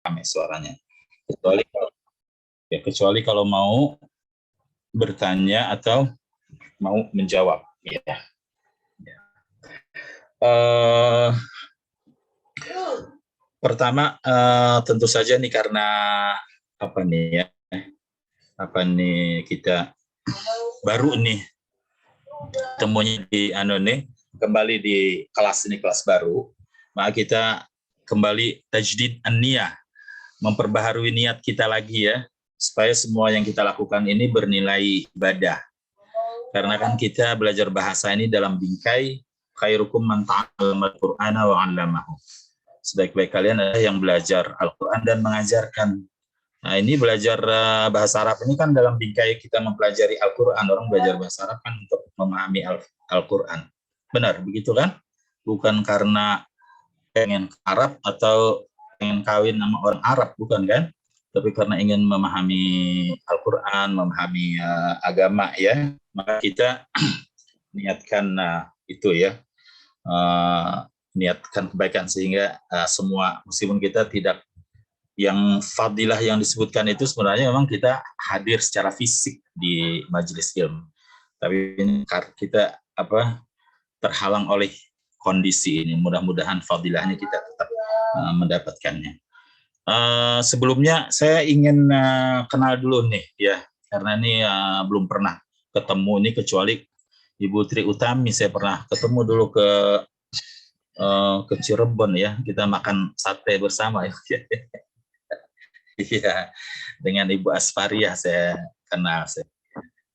kami suaranya. Kecuali kalau mau bertanya atau mau menjawab. Ya. Pertama, tentu saja nih karena kita baru nih temunya di kembali di kelas ini, kelas baru, maka kita kembali tajdid an-niyah, memperbaharui niat kita lagi ya, supaya semua yang kita lakukan ini bernilai ibadah. Karena kan kita belajar bahasa ini dalam bingkai khairukum man ta'allama al-Qur'ana wa 'allamahu. Sebaik-baik kalian adalah yang belajar Al-Qur'an dan mengajarkan. Nah, ini belajar bahasa Arab ini kan dalam bingkai kita mempelajari Al-Qur'an. Orang belajar bahasa Arab kan untuk memahami Al-Qur'an. Benar, begitu kan? Bukan karena pengen Arab atau pengen kawin sama orang Arab, bukan kan? Tapi karena ingin memahami Al-Qur'an, memahami agama ya, maka kita niatkan itu ya, niatkan kebaikan sehingga semua, meskipun kita tidak yang fadilah yang disebutkan itu sebenarnya memang kita hadir secara fisik di majelis ilmu, tapi ini kita terhalang oleh kondisi ini. Mudah-mudahan fadilahnya kita tetap mendapatkannya. Sebelumnya saya ingin kenal dulu nih ya, karena ini belum pernah ketemu ini kecuali Ibu Tri Utami. Saya pernah ketemu dulu ke Cirebon ya, kita makan sate bersama ya. Iya, dengan Ibu Asfaria saya kenal.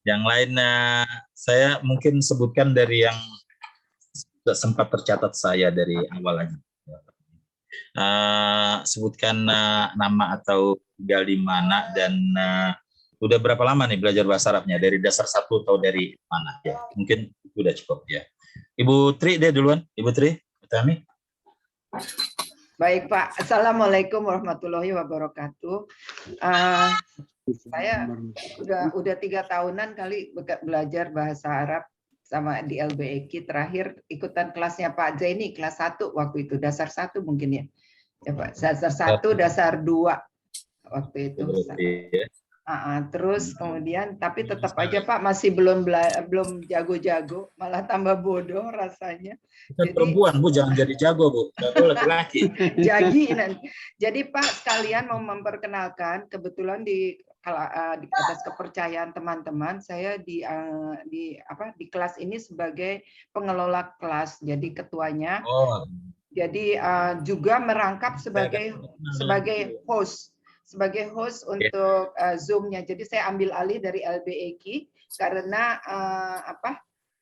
Yang lain saya mungkin sebutkan dari yang sempat tercatat saya dari awal aja. Sebutkan nama atau tinggal di mana dan udah berapa lama nih belajar bahasa Arabnya, dari dasar 1 atau dari mana ya, mungkin udah cukup ya. Ibu Tri deh duluan, Ibu Tri Utami. Baik Pak, Assalamualaikum warahmatullahi wabarakatuh. Saya udah 3 tahunan kali belajar bahasa Arab sama di LBEQ. Terakhir ikutan kelasnya Pak Zaini kelas 1 waktu itu, dasar 1 mungkin ya. Ya Pak, dasar 1, dasar 2 waktu itu. Terus kemudian tapi tetap aja Pak masih belum jago-jago, malah tambah bodoh rasanya. Jadi, perempuan Bu, jangan jadi jago Bu, jago laki-laki. Jadi Pak sekalian mau memperkenalkan, kebetulan di atas kepercayaan teman-teman saya di kelas ini sebagai pengelola kelas, jadi ketuanya. Jadi juga merangkap sebagai host untuk Zoom-nya. Jadi saya ambil alih dari LBEQ karena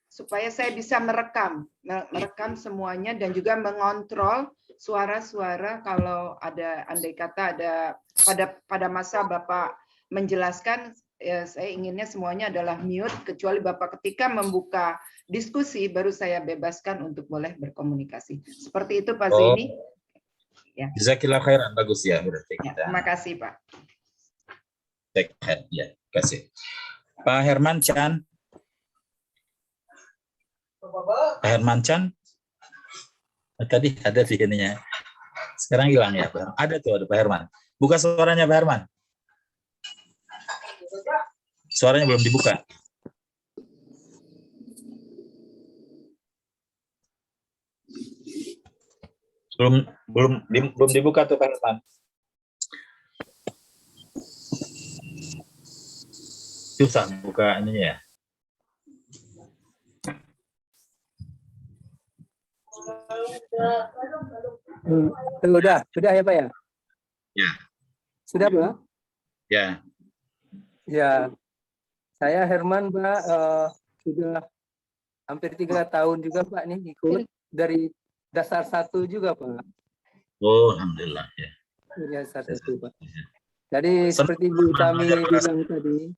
supaya saya bisa merekam semuanya dan juga mengontrol suara-suara kalau ada, andai kata ada pada masa Bapak menjelaskan, ya, saya inginnya semuanya adalah mute kecuali Bapak ketika membuka diskusi baru saya bebaskan untuk boleh berkomunikasi. Seperti itu Pak Zaini. Ya. Jazakillah khairan, bagus ya berarti kita. Terima kasih Pak. Ya, terima kasih. Pak Herman Chan. Pak Herman Chan. Tadi ada di ininya. Sekarang hilang ya Pak. Ada tuh, ada Pak Herman. Buka suaranya Pak Herman. Suaranya belum dibuka. Belum dibuka tuh Pak Herman. Susah buka ininya ya. Sudah ya Pak ya? Ya. Sudah Pak? Ya. Ya, saya Herman Pak, sudah hampir 3 tahun juga Pak nih ikut dari dasar 1 juga Pak. Oh, alhamdulillah ya. Dasar 1 Pak. Jadi seperti Bu Utami bilang tadi,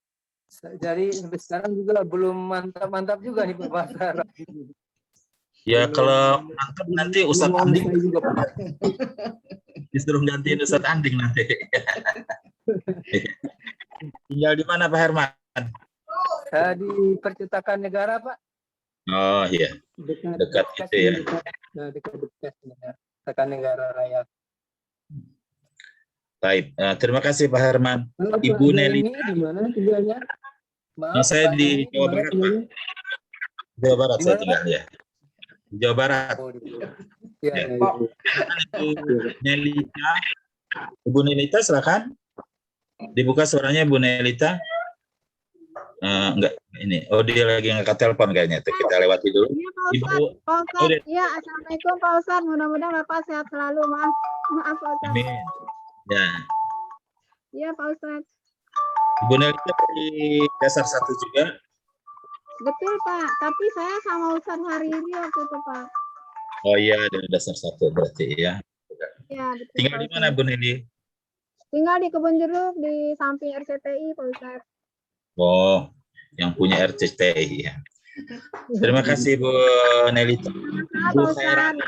jadi sampai sekarang juga belum mantap-mantap juga nih Pak bahasa Arab. Ya kalau mantap nanti Ustadz Anding juga Pak. Disuruh gantiin Ustadz Anding nanti. Tinggal di mana Pak Herman? Saya di Percetakan Negara Pak. Oh iya. Dekat gitu ya. Dekat Percetakan Negara Raya. Baik, terima kasih Pak Herman. Halo, Pak Ibu Jeremy, Nelly, di mana tinggalnya? Maaf, saya Pak di Jeremy, Jawa mana Barat, Pak. tinggalnya? Jawa Barat Di saya mana, Pak? tinggal ya. Di Jawa Barat. Oh, di ya, Ya. ya, ya. Pok. Ibu Nelita, Ibu Nelita silakan. Dibuka suaranya Bu Nelita. Enggak, ini. Oh, dia lagi ngangkat telepon kayaknya. Tuh, kita lewati dulu. Iya Pak Ibu, Ustadz, Pak oh, Ustadz. dia- Iya, Assalamualaikum Pak Ustadz. Mudah-mudahan Bapak sehat selalu. Maaf Pak Ustadz. Amin. Ya, Iya Pak Ustadz. Ibu Nelita di dasar 1 juga. Betul Pak, tapi saya sama Ustadz hari ini waktu itu Pak. Oh iya, dari dasar 1 berarti ya. Iya betul Tinggal Pak di mana Ustadz. Bu Nelly? Tinggal di Kebun Jeruk di samping RCTI Pak Ustadz. Oh, yang punya RCTI ya. Terima kasih Bu Nelita. Pak Bu Ustadz. Khairani.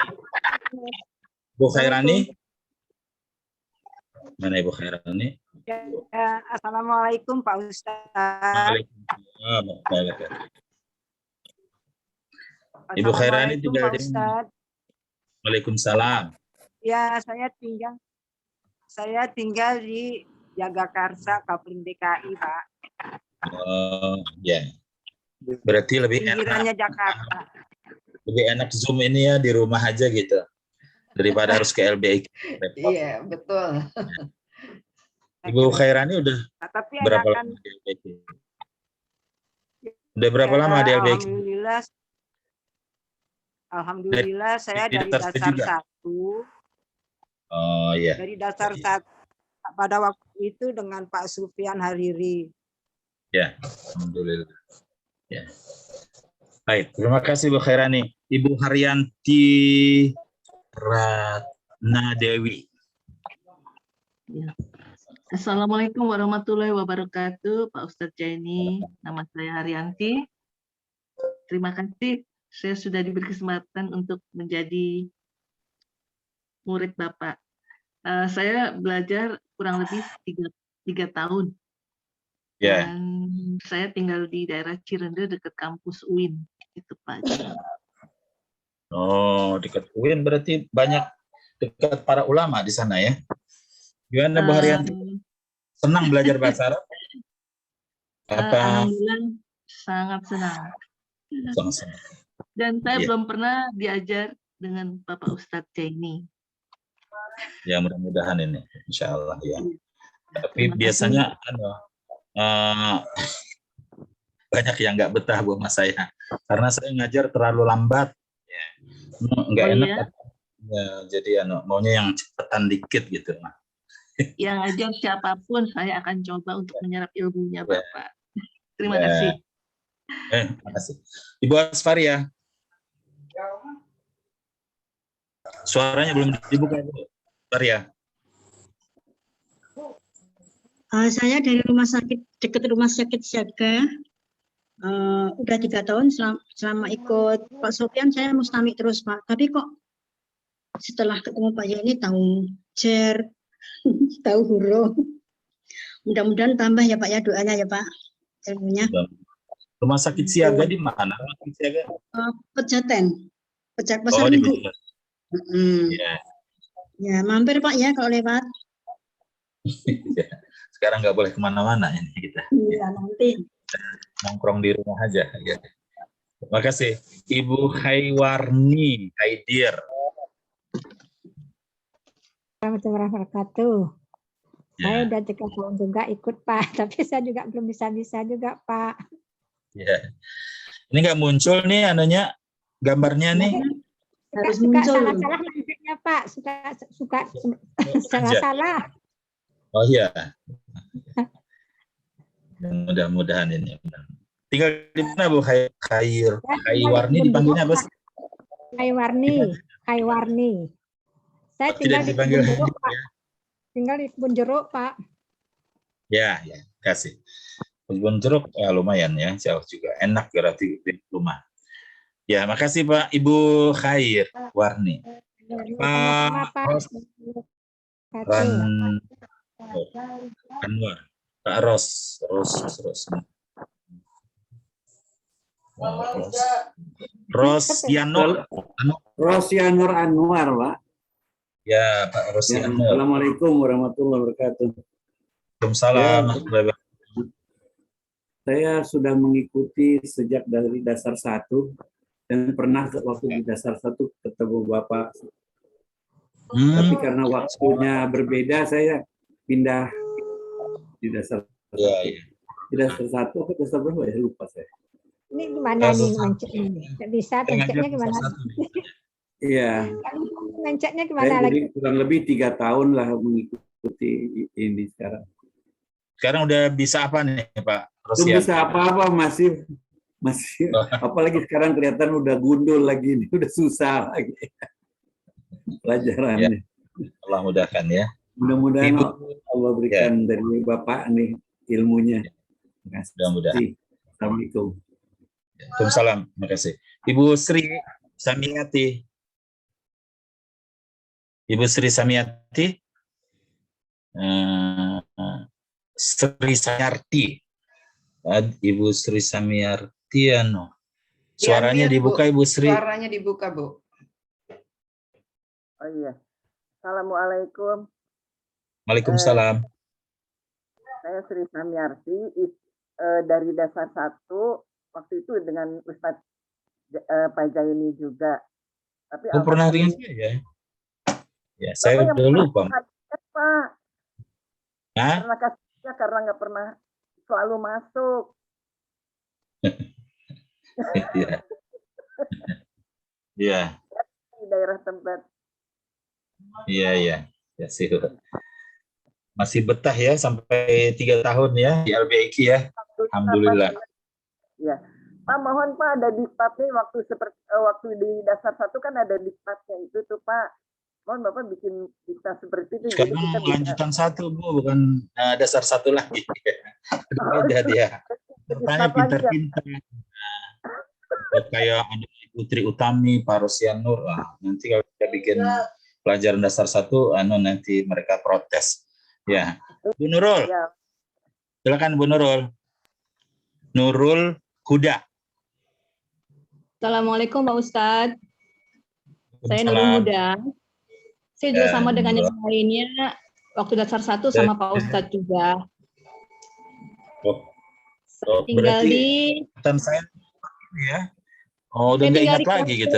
Bu Khairani. Mana Ibu Khairani? Ya, Assalamualaikum Pak Ustadz. Waalaikumsalam. Ibu Khairani Assalamualaikum, tinggal Pak di mana? Ustadz. Waalaikumsalam. Ya, saya tinggal di Jagakarsa, Kapling DKI, Pak. Oh, ya. Berarti lebih Pinggirannya enak, Jakarta. lebih enak Zoom ini ya di rumah aja gitu. Daripada harus ke LBI. Repot. Iya, betul. Ibu Khairani udah Nah, tapi berapa enakan, lama di LBI? Udah berapa lama di LBI? Alhamdulillah saya Dari dari dasar dasar juga? 1. Oh iya. Dari dasar 1 pada waktu itu dengan Pak Sufyan Hariri. Ya, alhamdulillah. Ya. Baik, terima kasih Bu Khairani. Ibu Haryanti Ratna Dewi. Assalamualaikum warahmatullahi wabarakatuh, Pak Ustadz Jaini. Nama saya Haryanti. Terima kasih saya sudah diberi kesempatan untuk menjadi murid Bapak. Saya belajar kurang lebih 3 tahun. Ya. Dan saya tinggal di daerah Cirende dekat kampus UIN. Itu Pak. Oh, dekat UIN berarti banyak dekat para ulama di sana ya. Gimana Bu Haryanti? Senang belajar bahasa Arab? Apa? Alhamdulillah sangat senang. Sama-sama. Dan saya Iya. belum pernah diajar dengan Bapak Ustadz Jaini. Ya mudah-mudahan ini, insya Allah ya. Tapi Terima kasih. biasanya banyak yang nggak betah Bu mas saya, karena saya ngajar terlalu lambat, ya. Nggak Oh, enak. iya? Ya, jadi maunya yang cepetan dikit gitu. Yang ajar siapapun saya akan coba untuk menyerap ilmunya Ya. Bapak. Terima Ya. kasih. Terima kasih. Ibu Asfaria. Suaranya belum dibuka Bu. Asfaria. Saya dari rumah sakit, dekat rumah sakit Siaga. Udah 3 tahun selama ikut Pak Sofyan, saya mustami terus Pak. Tapi kok setelah ketemu Pak Yeni tahu jer, tahu huruf. Mudah-mudahan tambah ya Pak ya, doanya ya Pak, ilmunya. Rumah sakit Siaga di mana? Rumah sakit Siaga? Pejaten, Pasar Oh, di Minggu. Pejaten. Ya. Ya, mampir Pak ya kalau lewat. Sekarang nggak boleh kemana-mana ini kita. Iya, nanti. Nongkrong di rumah aja. Ya. Terima kasih. Ibu Haiwarni Haidir. Warahmatullahi wabarakatuh. Saya Ya. udah 3 tahun juga ikut Pak, tapi saya juga belum bisa juga Pak. Ya. Ini nggak muncul nih anunya gambarnya nih. Harus Suka muncul. salah-salah nantinya Pak, suka salah-salah. Oh iya. Mudah-mudahan ini. Tinggal di mana Bu Haiwarni dipanggilnya apa? Haiwarni. Saya tinggal Tidak di dipanggil Kebun Jeruk, Haidir, Pak. ya. Tinggal di Kebun Jeruk, Pak. Ya, kasih. Kebun jeruk ya lumayan ya, jauh juga. Enak berarti di rumah. Ya, makasih Pak Ibu Haiwarni. Sama-sama, Pak. Anwar. Pak Ros. Ros Yanur. Rosyanur Anwar, Pak. Ya, Pak Ya, Rosiano. Assalamualaikum warahmatullahi wabarakatuh. Waalaikumsalam. Ya, saya sudah mengikuti sejak dari dasar 1 dan pernah waktu di dasar 1 ketemu Bapak. Tapi karena waktunya berbeda, saya pindah di dasar 1. Ya, ya. Di dasar 1 atau dasar berapa ya? Lupa saya. Ini gimana nih mencetnya nih? Nggak bisa mencetnya gimana? Iya. Mencetnya gimana Saya lagi? jadi kurang lebih 3 tahun lah mengikuti ini sekarang. Sekarang udah bisa apa nih Pak Belum Rosiano? bisa apa-apa, masih apalagi sekarang kelihatan udah gundul lagi nih, udah susah lagi pelajarannya. Allah mudahkan ya. Mudah-mudahan Ibu. Allah berikan dari Bapak nih ilmunya. Terima kasih. Mudah-mudahan. Assalamualaikum. Waalaikumsalam. Terima kasih. Ibu Sri Samiati. Ibu Sri Samiati. Sri Samiarti. Ibu Sri Samiarti suaranya Di-unmute, dibuka Bu. Ibu Sri. Suaranya dibuka, Bu. Oh iya. Assalamualaikum. Waalaikumsalam. Saya Sri Samiarti dari dasar 1 waktu itu dengan Ustadz Pak Jaini juga. Tapi Pernah dengan saya ya? Ya, saya udah lupa. Pak. Hah? Karena kasihnya karena nggak pernah selalu masuk. Iya. Iya. Di daerah tempat. Iya, iya. Ya sih. Masih betah ya sampai 3 tahun ya di LBIQ ya. Alhamdulillah. Ya. Pak, mohon Pak ada diktatnya waktu di dasar 1 kan ada diktatnya itu tuh Pak. Mohon Bapak bikin diktat seperti itu. Sekarang jadi kita lanjutan 1 Bu, bukan dasar 1 lagi. Beda dia. Bertanya pintar-pintar. Kayak ada Ibu Tri Utami, Pak Rosiano. Nanti kalau kita bikin pelajaran dasar 1, nanti mereka protes. Ya, Bu Nurul. Ya. Silakan Bu Nurul. Nurul Huda. Assalamualaikum Pak Ustadz. Saya Nurul Huda. Saya juga sama dengan yang lainnya. Waktu dasar 1 sama Pak Ustadz juga. Saya tinggal di. Saya ya. Oh, udah nggak ingat lagi gitu.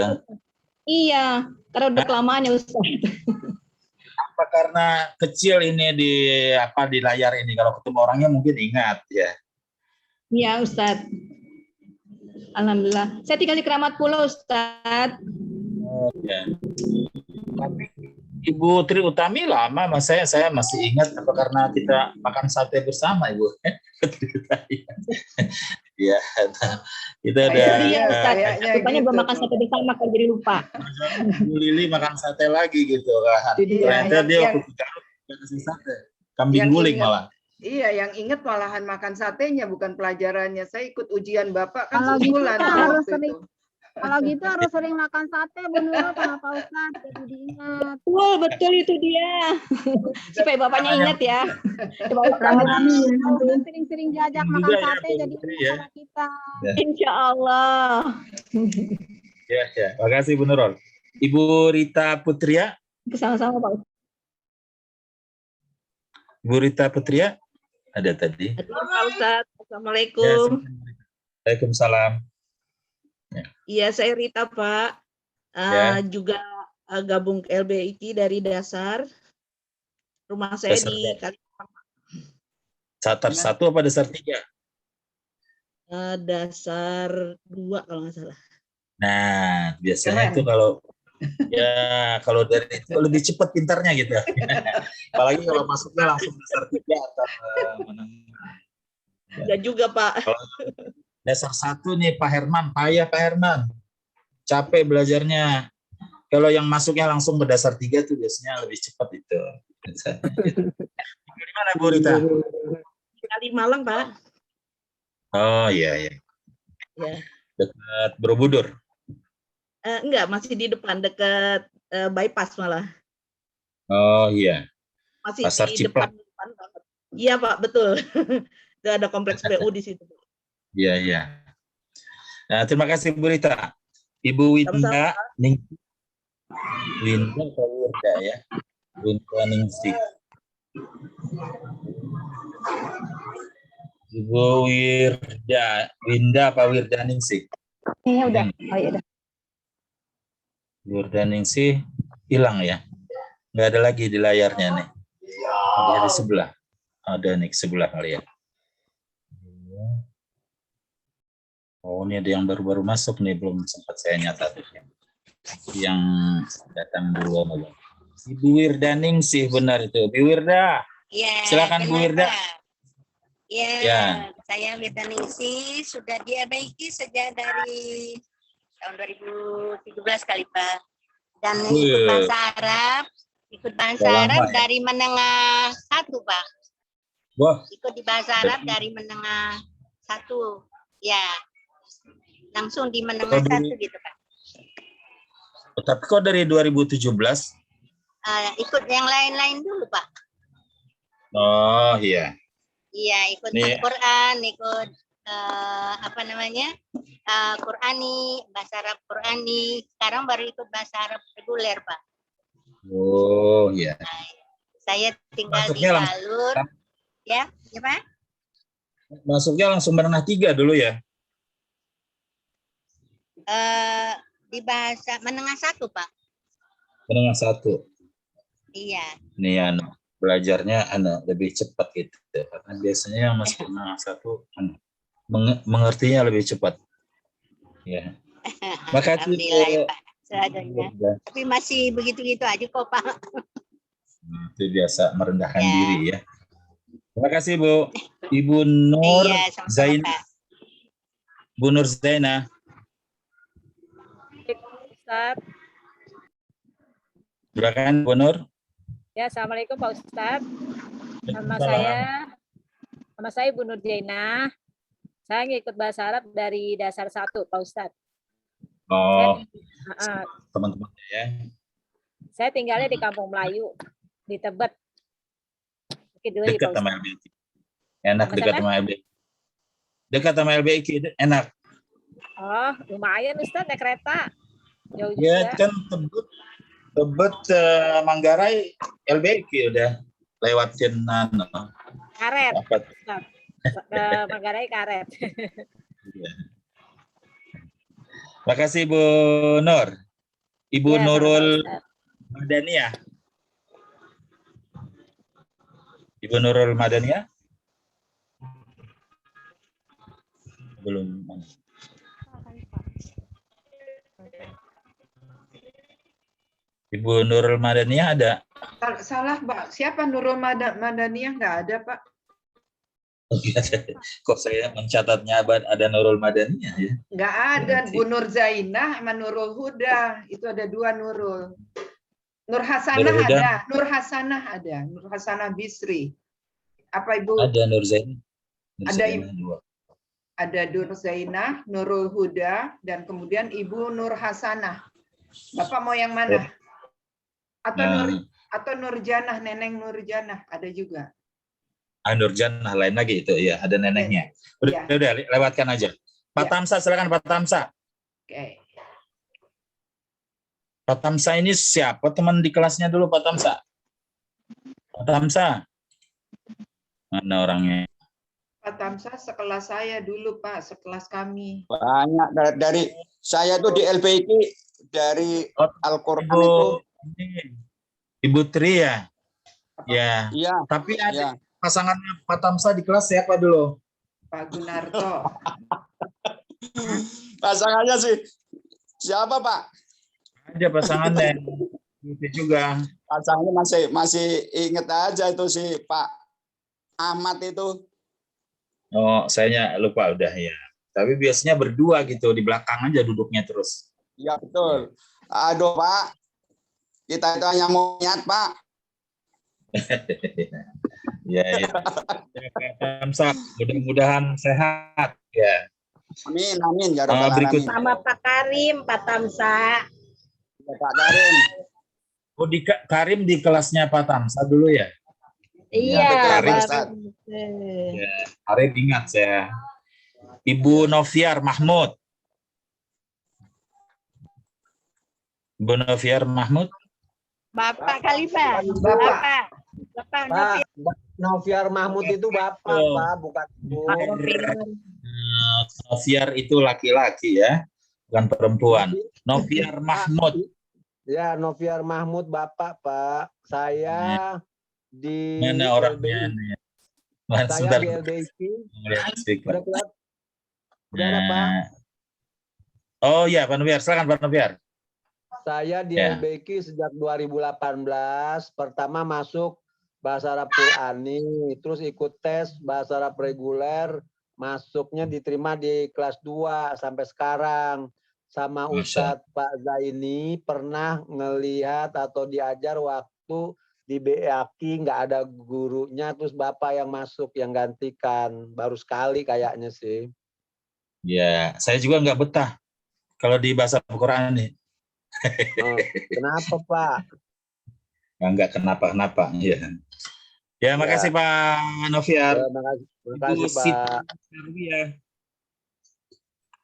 Iya, karena udah kelamaan ya Ustadz. Apa karena kecil ini di layar ini, kalau ketemu orangnya mungkin ingat ya. Iya Ustadz. Alhamdulillah. Saya tinggal di Keramat Pulau Ustadz. Oh, ya. Tapi Ibu Tri Utami lama mas saya masih ingat apa karena kita makan sate bersama Ibu. Iya, kita ada. Iya Ustadz. Rupanya belum makan sate bersama kan jadi lupa. Bu Lili makan sate lagi gitu kan. Ternyata dia waktu kasih sate. Kambing guling malah. Iya, yang ingat malahan makan satenya bukan pelajarannya. Saya ikut ujian Bapak kan Kalau gitu sebulan harus waktu sering, itu. kalau gitu harus sering makan sate benar sama Pak Ustadz, jadi diingat. Betul itu dia. Supaya Bapaknya ingat ya. Sering-sering diajak makan sate jadi ingat sama kita. Insya Allah. Ya. Terima kasih Bu Nurul. Ibu Rita Putria. Sama-sama Pak. Ibu Rita Putria ada tadi. Pak Ustadz, Assalamualaikum. Waalaikumsalam. Iya, saya Rita Pak. Juga gabung ke LBIQ dari dasar. Rumah saya Dasar di Dasar 1 apa dasar 3? Dasar 2 kalau nggak salah. Nah, biasanya itu kalau dari itu lebih cepat pintarnya gitu. Apalagi kalau masuknya langsung dasar 3 atau Ya juga Pak. Dasar 1 nih Pak Herman, payah Pak Herman. Capek belajarnya. Kalau yang masuknya langsung ke dasar 3 tuh biasanya lebih cepat itu. Di mana Bu Rita? Di Malang Pak. Oh iya. Ya. Dekat Borobudur. Enggak, masih di depan dekat bypass malah. Oh iya. Masih Pasar di Ciplak. depan banget. Iya Pak, betul. Gak ada kompleks PU di situ. Iya. Nah, terima kasih Bu Rita. Ibu Winda, Winda Wirda ya. Wirda Ningsih. Ibu Winda apa Wirda Ningsih? Ini udah. Oh iya udah. Wirda Ningsih hilang ya. Nggak ada lagi di layarnya nih. Ada di sebelah. Ada nih sebelah kali ya. Oh, ini ada yang baru-baru masuk nih, belum sempat saya nyatat. Yang datang dulu. Ibu Wirda Ningsih, benar itu. Ibu Wirda. Ya, Silakan Bu Wirda. Ya, Ya. saya Wirda Ningsih sudah di LBIK sejak dari tahun 2017 kali Pak. Dan ikut bahasa Arab, dari menengah 1 Pak. Wah. Ikut di bahasa Arab dari menengah 1. Ya, langsung di menengah 1 gitu Pak. Tapi kok dari 2017? Ikut yang lain-lain dulu Pak. Oh iya. Iya, ikut Nih. Al-Quran, ikut Qurani, bahasa Arab Qurani. Sekarang baru ikut bahasa Arab reguler, Pak. Oh iya. Saya tinggal Masuknya di langsung- jalur, ya Pak? Masuknya langsung menengah 3 dulu ya? Di bahasa menengah 1, Pak. Menengah 1. Iya. Nih belajarnya lebih cepat gitu. Karena biasanya yang masuk menengah 1 mengertinya lebih cepat. Ya. Makasih. Alhamdulillah ya Pak. Seadanya. Bu. Tapi masih begitu-gitu aja kok Pak. Itu biasa merendahkan diri ya. Terima kasih Bu. Ibu Nur Iya, sama-sama, Zainah. Pak. Bu Nur Zainah. Ustadz. Silakan Bu Nur. Ya, Assalamualaikum Pak Ustadz. Nama Waalaikumsalam. saya Bu Nur Jainah. Saya ngikut bahasa Arab dari dasar 1 Pak Ustadz. Oh, Saya, teman-teman ya. saya tinggalnya di Kampung Melayu, di Tebet. Bukit Duri, Dekat Pak sama Ustadz. LBIK. Enak Apa dekat sana? sama LBIK. Dekat sama LBIK enak. Oh, lumayan Ustadz naik kereta. Jauh Ya juga. kan Tebet Manggarai LBIK udah lewatin Karet. apa? Ustadz. Ke Manggarai karet. Makasih Bu Nur. Ibu Ya, sama-sama, Nurul Ustadz. Madaniyah. Ibu Nurul Madaniyah? Belum. Ibu Nurul Madaniyah ada? Salah, Pak. Siapa Nurul Madaniyah? Nggak ada, Pak. Kok saya mencatatnya ada Nurul Madaniyah ya? Nggak ada. Bu Nur Zainah sama Nurul Huda. Itu ada 2 Nurul. Nur Hasanah Nurul Huda. ada. Nur Hasanah ada. Nur Hasanah Bisri. Apa Ibu? Ada Nur Zainah. Ada Ada Nur Zainah, Nurul Huda, dan kemudian Ibu Nur Hasanah. Bapak mau yang mana? Atau Nur Janah, Neneng Nur Janah, ada juga. Nur Janah lain lagi itu ya, ada neneknya. Udah, Ya. udah lewatkan aja. Pak Tamsa, silakan Pak Tamsa. Oke. Pak Tamsa ini siapa teman di kelasnya dulu Pak Tamsa? Pak Tamsa. Mana orangnya? Pak Tamsa sekelas saya dulu, Pak, sekelas kami. Banyak dari saya tuh di LBIK dari Al-Qur'an itu. Ibu Tri ya? Ya. Iya. Tapi ada Iya. pasangannya Pak Tamsa di kelas siapa dulu? Pak Gunarto. Pasangannya sih siapa, Pak? Ada pasangannya. Itu juga. Pasangannya masih inget aja itu si Pak Ahmad itu. Oh, saya lupa udah ya. Tapi biasanya berdua gitu, di belakang aja duduknya terus. Iya, betul. Aduh, Pak. Kita itu hanya monyet, Pak. Ya, ya. Tamsa, mudah-mudahan sehat ya. Amin, amin ya rabbal Berikut. alamin. Sama Pak Karim, Pak Tamsa. Pak Karim. Oh, Karim di kelasnya Pak Tamsa dulu ya? Iya, Karim, Pak. Ustaz. Ya, Karim ingat saya. Ibu Noviar Mahmud. Ibu Noviar Mahmud. Bapak kali Pak. Bapak. Bapak Pak, Noviar Mahmud itu bapak, Pak, bukan ibu. Noviar itu laki-laki ya, bukan perempuan. Noviar Mahmud. Ya, Noviar Mahmud bapak, Pak. Saya di Mana orangnya LBI. nih? Mas, Saya sebentar. di LBI. Speaker. Udah keluar? Udah ada, Pak? Oh ya, Pak Noviar, silakan Pak Noviar. Saya di Ya. LBI sejak 2018. Pertama masuk bahasa Arab Qurani, terus ikut tes bahasa Arab reguler, masuknya diterima di kelas 2 sampai sekarang. Sama Ustadz Pak Zaini pernah ngelihat atau diajar waktu di BEAKI nggak ada gurunya, terus Bapak yang masuk yang gantikan. Baru sekali kayaknya sih. Ya, saya juga nggak betah kalau di bahasa Al-Quran nih. Oh, kenapa Pak? Nggak kenapa-kenapa. Ya. Ya, makasih Pak Noviar. Ya, makasih Pak.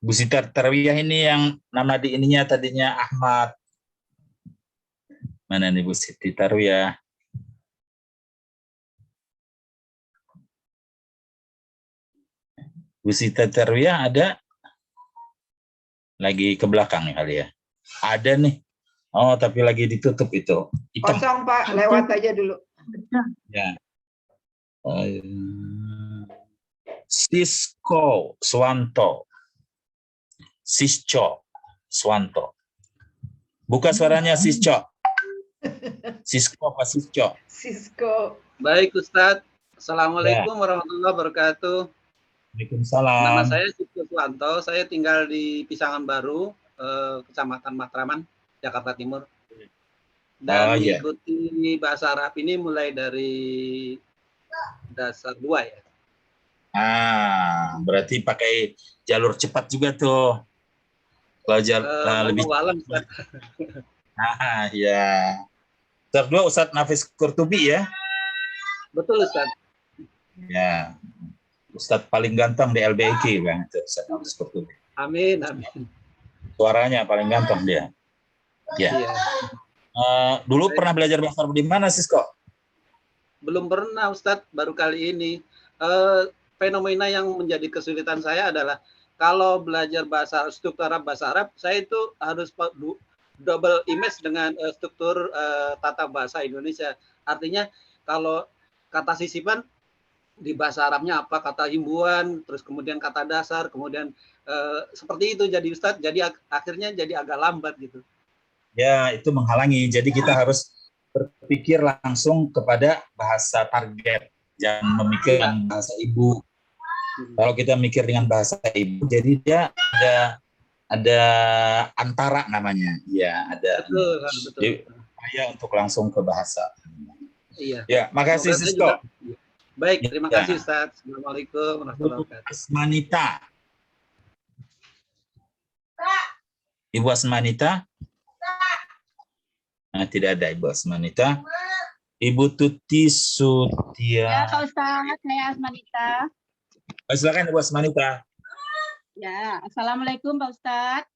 Bu Sita Tarwiyah ini yang nama di ininya tadinya Ahmad. Mana nih Bu Siti Tarwiyah? Bu Sita Tarwiyah ada? Lagi ke belakang ya kali ya? Ada nih. Oh, tapi lagi ditutup itu. Hitam. Kosong Pak, lewat aja dulu. Ya. Sisko Swanto. Sisco Swanto. Buka suaranya Sisco. Sisko apa Sisco? Sisko. Baik Ustadz. Assalamualaikum warahmatullahi wabarakatuh. Waalaikumsalam. Nama saya Sisko Swanto. Saya tinggal di Pisangan Baru, Kecamatan Matraman, Jakarta Timur. Dan mengikuti bahasa Arab ini mulai dari dasar 2 ya. Berarti pakai jalur cepat juga tuh. Kalau lebih alam, ya. Ustadz 2 Ustadz Nafis Qurtubi ya. Betul Ustadz. Ya. Ustadz paling ganteng di LBIK Bang, Ustadz Nafis Qurtubi. Amin, amin. Suaranya paling ganteng dia. Ya. Iya. Dulu pernah belajar bahasa Arab di mana, Sisko? Belum pernah Ustadz, baru kali ini. Fenomena yang menjadi kesulitan saya adalah kalau belajar struktur bahasa Arab, saya itu harus double image dengan struktur tata bahasa Indonesia. Artinya kalau kata sisipan di bahasa Arabnya apa, kata himbuan, terus kemudian kata dasar, kemudian seperti itu jadi Ustadz, jadi akhirnya jadi agak lambat gitu. Ya, itu menghalangi. Jadi kita harus berpikir langsung kepada bahasa target, jangan memikirkan bahasa ibu. Kalau kita mikir dengan bahasa ibu, jadi dia ada antara namanya. Ya, ada. Betul. Upaya untuk langsung ke bahasa. Iya. Ya, makasih Sisko. Baik, terima kasih Ustaz. Assalamualaikum warahmatullahi wabarakatuh. Asmanita. Ibu Asmanita? Nah, tidak ada Ibu Asmanita. Ibu Tuti Sutia. Ya, Pak Ustadz, saya Asmanita. Silakan Ibu Asmanita. Ya, Assalamualaikum Pak Ustadz.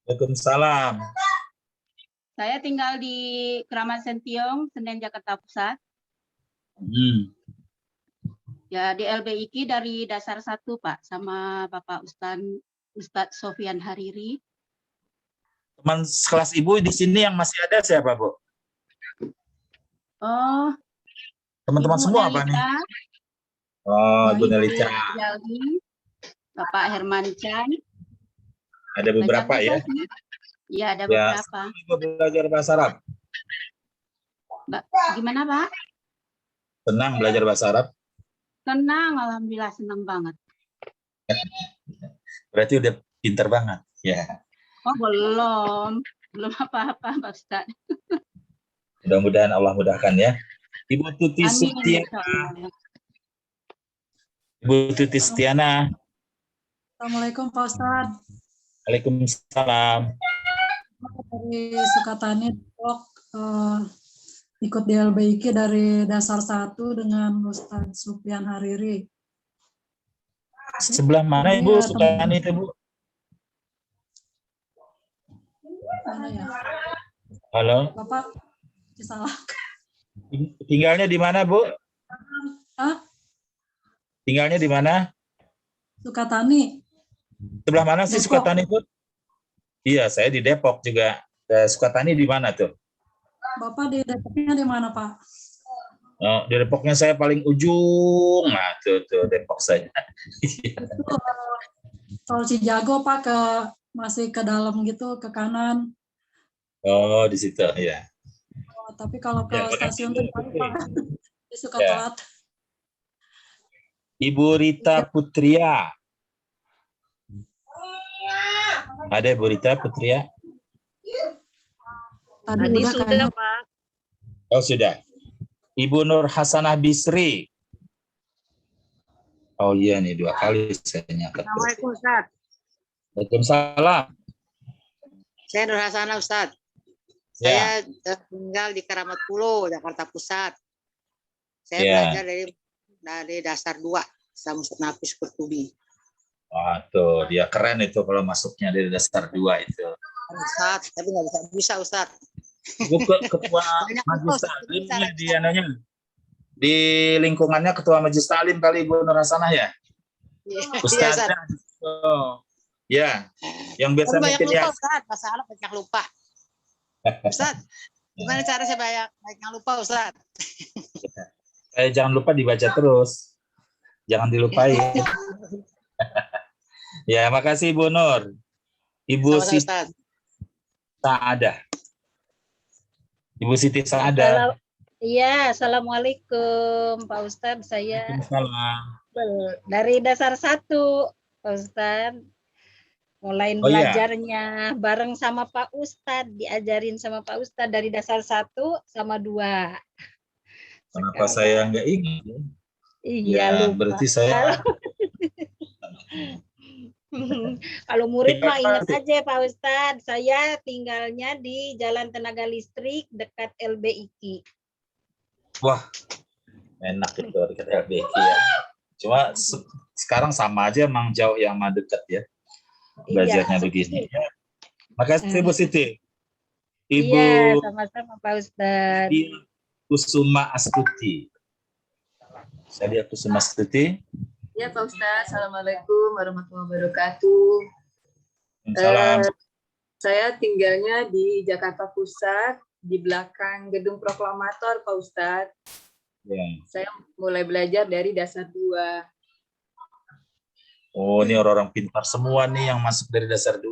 Waalaikumsalam. Saya tinggal di Keramat Sentiong, Senen, Jakarta Pusat. Ya, di LBIK dari dasar 1 Pak, sama Bapak Ustadz Sofian Hariri. Teman sekelas Ibu di sini yang masih ada siapa, Bu? Oh, teman-teman semua apa nih? Oh, Ibu Nelita. Bapak Herman Chan. Ada beberapa ya? Iya, ada beberapa. Ibu belajar bahasa Arab? Gimana, Pak? Senang belajar bahasa Arab? Senang, alhamdulillah senang banget. Berarti udah pinter banget, ya. Oh, belum apa-apa, Pak Ustadz. Mudah-mudahan Allah mudahkan ya. Ibu Tuti Sutiana. Ibu Tuti Sutiana. Assalamualaikum Pak Ustadz. Waalaikumsalam. Dari Sukatani ikut di LBIK dari dasar 1 dengan Ustadz Sofian Hariri. Sebelah mana Ibu Sukatani itu, Bu? Mana ya? Halo. Bapak Salah. Tinggalnya di mana, Bu? Hah? Tinggalnya di mana? Sukatani. Sebelah mana sih Depok. Sukatani, Bu? Iya, saya di Depok juga. Sukatani di mana tuh? Bapak di Depoknya di mana, Pak? Oh, di Depoknya saya paling ujung. Nah, tuh Depok saya. Itu Tol Cijago, Pak, masih ke dalam gitu, ke kanan. Oh, di situ, ya. Oh, tapi kalau ke Ya, stasiun tuh Pak, suka Ya. telat. Ibu Rita Putria. Ada Ibu Rita Putria? Tadi sudah, Pak. Oh, sudah. Ibu Nur Hasanah Bisri. Oh iya nih, 2 kali saya nyaket. Assalamualaikum Ustaz. Waalaikumsalam. Saya Nur Hasanah Ustaz. Ya. Saya tinggal di Keramat Pulau, Jakarta Pusat. Saya Ya. belajar dari dasar 2 sama Ustaz Nafis Kurtubi. Wah, tuh dia keren itu kalau masuknya dari dasar 2 itu. Ustaz, tapi nggak bisa Ustaz. Ibu ketua Majelis Taklimnya di anunya. Di lingkungannya ketua Majelis Taklim kali Ibu Nur Hasanah ya? Ustazah. Oh. Ya, yang biasa Tapi banyak mungkin lupa ya. Ustaz, bahasa Arab banyak lupa. Ustaz, gimana cara saya banyak lupa Ustaz? Jangan lupa dibaca terus. Jangan dilupain. Ya, makasih Ibu Nur. Ibu Sama-sama, Siti Ustaz. Saadah. Ibu Siti Saadah. Iya, Assalamualaikum Pak Ustadz. Saya Waalaikumsalam. dari dasar 1, Pak Ustadz. Mulai Oh, iya. belajarnya bareng sama Pak Ustadz, diajarin sama Pak Ustadz dari dasar 1 sama 2. Kenapa saya nggak ingat? Iya, Ya, lupa. berarti saya Kalau murid mah Tinggal ingat aja Pak Ustadz, saya tinggalnya di Jalan Tenaga Listrik dekat LBIK. wah, enak itu dekat LBK ya. Cuma sekarang sama aja emang jauh yang mah dekat ya. Belajarnya Iya. begini. Ya. Makasih Ibu Siti. Ibu Iya, sama-sama Pak Ustadz. Dia Kusuma Astuti. Saya lihat Kusuma Astuti. Ya Pak Ustadz, Assalamualaikum warahmatullahi wabarakatuh. Salam. Saya tinggalnya di Jakarta Pusat, di belakang Gedung Proklamator Pak Ustadz. Ya. Saya mulai belajar dari dasar 2. Oh, ini orang-orang pintar semua nih yang masuk dari dasar 2.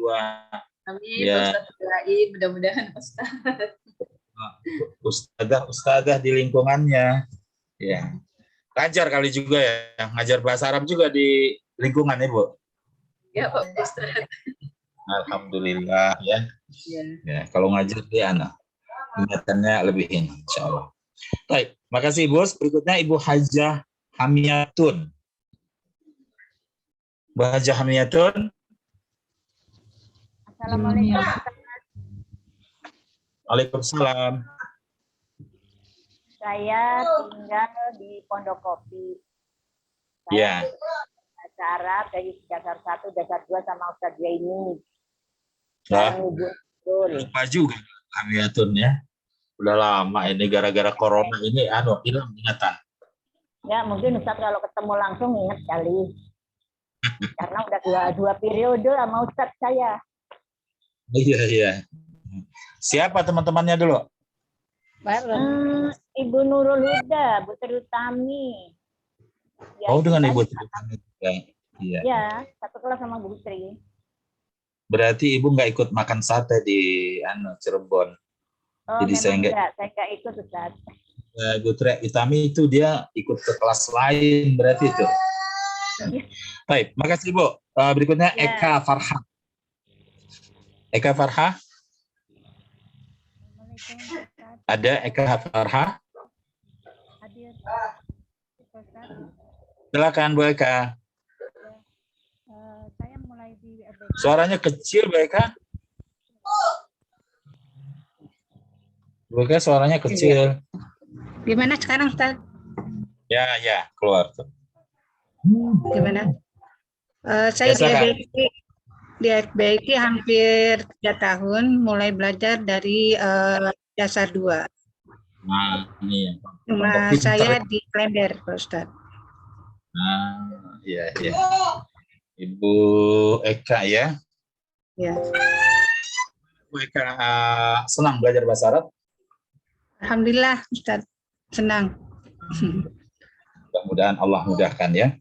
Amin, Ya. Pak Ustadz doain, mudah-mudahan Pak Ustadz. Ustadzah di lingkungannya. Ya. Ngajar kali juga ya, ngajar bahasa Arab juga di lingkungan Ibu. Ya Pak Ustadz. Alhamdulillah ya. Ya. Ya, kalau ngajar dia anak ingatannya lebih ini, insya Allah. Baik, makasih Bos. Berikutnya Ibu Hajah Hamiyatun. Bu Hajah Hamiyatun. Assalamualaikum. Waalaikumsalam. Saya tinggal di Pondok Kopi. Ya. Bahasa Arab dari dasar 1, dasar 2 sama Ustadz Zaini. Nah, Betul. lupa juga Hamiyatun ya. Udah lama ini gara-gara corona ini hilang ingatan. Ya mungkin Ustadz kalau ketemu langsung ingat kali. Karena udah dua periode sama Ustadz saya. Iya, iya. Siapa teman-temannya dulu? Ibu Nurul Huda, Bu Tri Utami. Ya, Oh, dengan kita Ibu Tri Utami juga. Iya. Ya, satu kelas sama Bu Tri. Berarti Ibu nggak ikut makan sate di Cirebon. Oh, Jadi saya nggak. saya nggak ikut Ustadz. Bu Tri Utami itu dia ikut ke kelas lain berarti itu. Baik, makasih Bu. Berikutnya Ya. Eka Farha. Eka Farha. Ada Eka Farha? Silakan Bu Eka. Saya mulai di Suaranya kecil Bu Eka. Bu Eka suaranya kecil. Gimana sekarang, Ustaz? Ya, ya, keluar tuh. Gimana? Saya Silakan. di FBIK hampir 3 tahun, mulai belajar dari dasar 2. Nah, ini Rumah saya di Klender, Pak Ustadz. Nah, iya, iya. Ibu Eka ya. Ya. Ibu Eka senang belajar bahasa Arab? Alhamdulillah, Ustadz. Senang. Mudah-mudahan Allah mudahkan ya.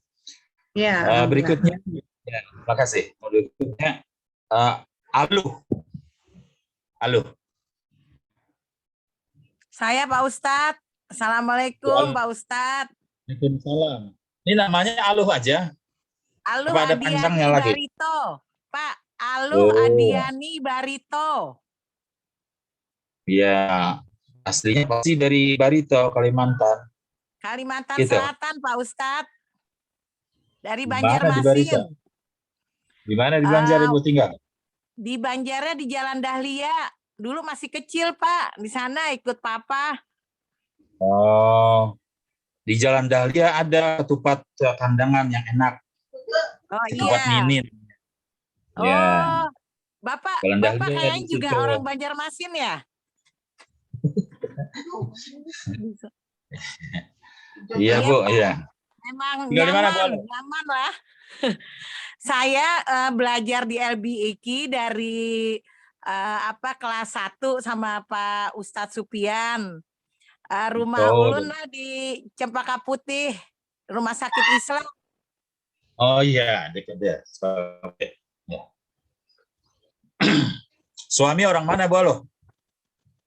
Ya. Berikutnya, ya, terima kasih. Berikutnya, Aluh. Saya Pak Ustadz. Assalamualaikum Pak Ustadz. Waalaikumsalam. Ini namanya Aluh aja? Aluh Apa ada Adiani panjangnya lagi? Barito. Pak, Aluh Adiani Barito. Ya, aslinya pasti dari Barito, Kalimantan. Kalimantan Gitu. Selatan Pak Ustadz. Dari Di mana di Barito? Banjarmasin. Di mana di Banjar Ibu tinggal? Di Banjarnya di Jalan Dahlia. Dulu masih kecil Pak. Di sana ikut Papa. Oh, di Jalan Dahlia ada ketupat kandangan yang enak. Oh Ketupat iya. Ninin. Oh, Ya. Bapak Jalan Bapak Dahlia kayaknya di juga situ. orang Banjarmasin ya? Iya Bu, iya. Memang Tinggal di mana, Bu? nyaman lah. Saya belajar di LBIK dari kelas 1 sama Pak Ustadz Supian. Rumah Oh. Ulun lah di Cempaka Putih, Rumah Sakit Islam. Oh iya, dekat ya. Ya. Suami orang mana, Bu? Lo?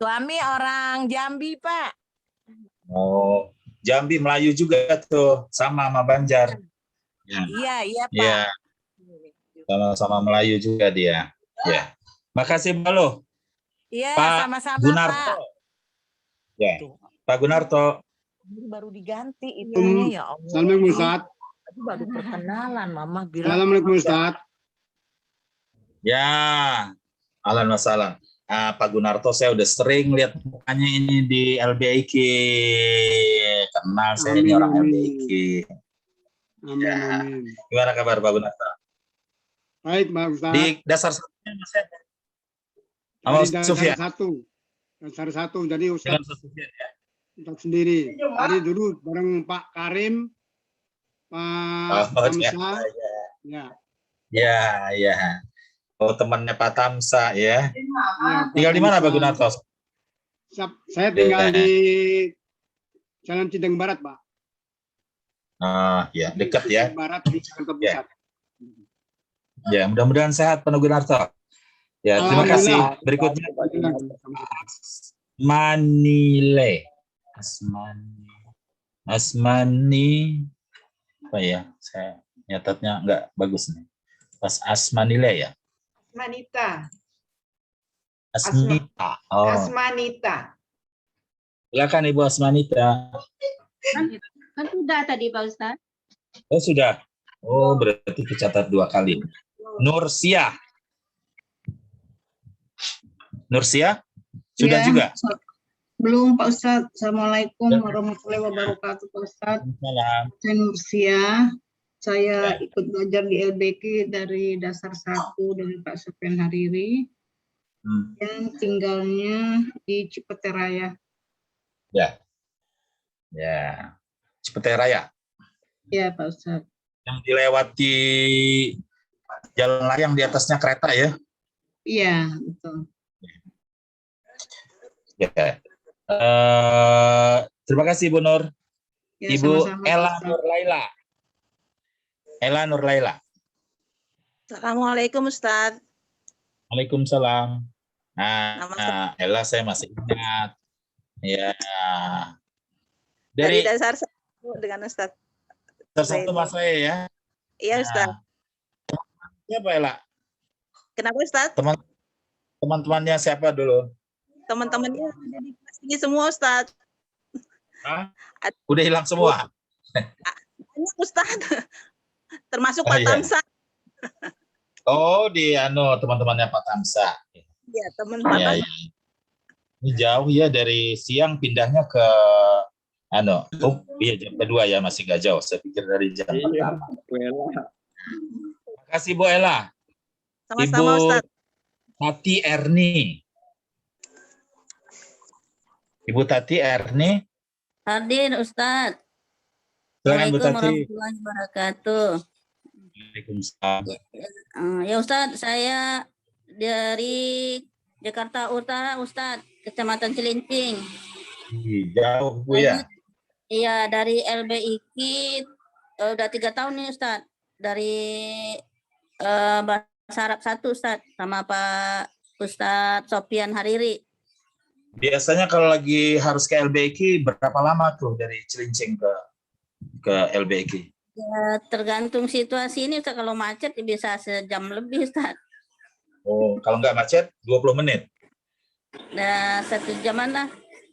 Suami orang Jambi, Pak. Oh, Jambi Melayu juga tuh, sama Banjar. Ya. Iya, Pak. Iya. Sama-sama Melayu juga dia. Ya. Makasih, Bu. Lo. Iya, Pak sama-sama, Gunarto. Pak. Ya. Pak Gunarto. Ini baru diganti itunya ya Allah. Assalamualaikum Ustaz. Tadi baru perkenalan, Mama bilang. Assalamualaikum Ustaz. Ya, ahlan wasalam. Pak Gunarto saya udah sering lihat mukanya ini di LBIK. Kenal saya ini orang LBIK. Amin, amin. Gimana kabar Pak Gunarto? Baik, Pak Ustaz. Di dasar satunya Mas ya? Sama Dari dasar Sufyan. Dasar satu. Jadi Ustaz, Dengan Sufyan ya. Ustaz sendiri. Tadi dulu bareng Pak Karim, Pak Hamzah. Ya. Ya, ya. Oh, temannya Pak Tamsa ya. Ya, Tinggal di mana Pak Gunarto? Saya tinggal di Jalan Cideng Barat, Pak. Ya, dekat ya. Cideng Barat di Jakarta Pusat. Ya, mudah-mudahan sehat Pak Gunarto. Ya, terima kasih. Berikutnya Manile. Asmani. Apa ya? Saya nyatatnya nggak bagus nih. Pas Asmanile ya. Asmanita. Asmita. Oh. Asmanita. Silakan Ibu Asmanita. Kan sudah tadi Pak Ustadz. Oh, sudah. Oh, berarti dicatat 2 kali. Nursia. Nursia? Sudah Ya, juga? Belum Pak Ustadz. Assalamualaikum warahmatullahi wabarakatuh Pak Ustadz. Salam. Saya Nursia. Saya ikut belajar di LBK dari dasar 1 dari Pak Sufyan Hariri. Dan tinggalnya di Cipete Raya. Ya. Ya. Cipete Raya. Ya Pak Ustadz. Yang dilewati jalan layang di atasnya kereta ya? Iya, betul. Ya. Terima kasih Bu Nur. Ya, Ibu sama-sama, Ella Ustaz. Nurlaila. Ella Nurlaila. Assalamualaikum Ustadz. Waalaikumsalam. Nah, Ella saya masih ingat. Ya. Dari Dari dasar 1 dengan Ustadz. satu Mas saya ya. Iya Ustadz. Siapa Ella? Kenapa Ustadz? Teman-temannya siapa dulu? Teman-temannya ada di kelas ini semua Ustadz. Hah? Udah hilang semua. Banyak Ustadz. Termasuk Oh, Pak iya. Tamsa. Oh, di teman-temannya Pak Tamsa. Iya, teman Pak Iya, Tamsa. iya. Ini jauh ya dari siang pindahnya ke iya jam kedua ya, masih nggak jauh. Saya pikir dari jam pertama. Terima kasih Bu Ella. Sama-sama Ibu Ustadz. Tati Erni. Ibu Tati Erni. Hadir Ustadz. Silakan Bu Assalamualaikum Tati. warahmatullahi wabarakatuh. Waalaikumsalam. Ya Ustadz, saya dari Jakarta Utara Ustadz, Kecamatan Cilincing. Jauh Bu ya. Iya, dari LBIK udah 3 tahun nih Ustadz. Dari Bahasa Arab 1 Ustadz, sama Pak Ustadz Sofian Hariri. Biasanya kalau lagi harus ke LBIK berapa lama tuh dari Cilincing ke LBIK? Ya, tergantung situasi ini Ustadz. Kalau macet bisa sejam lebih Ustadz. Oh, kalau nggak macet 20 menit. Nah, 1 jaman lah.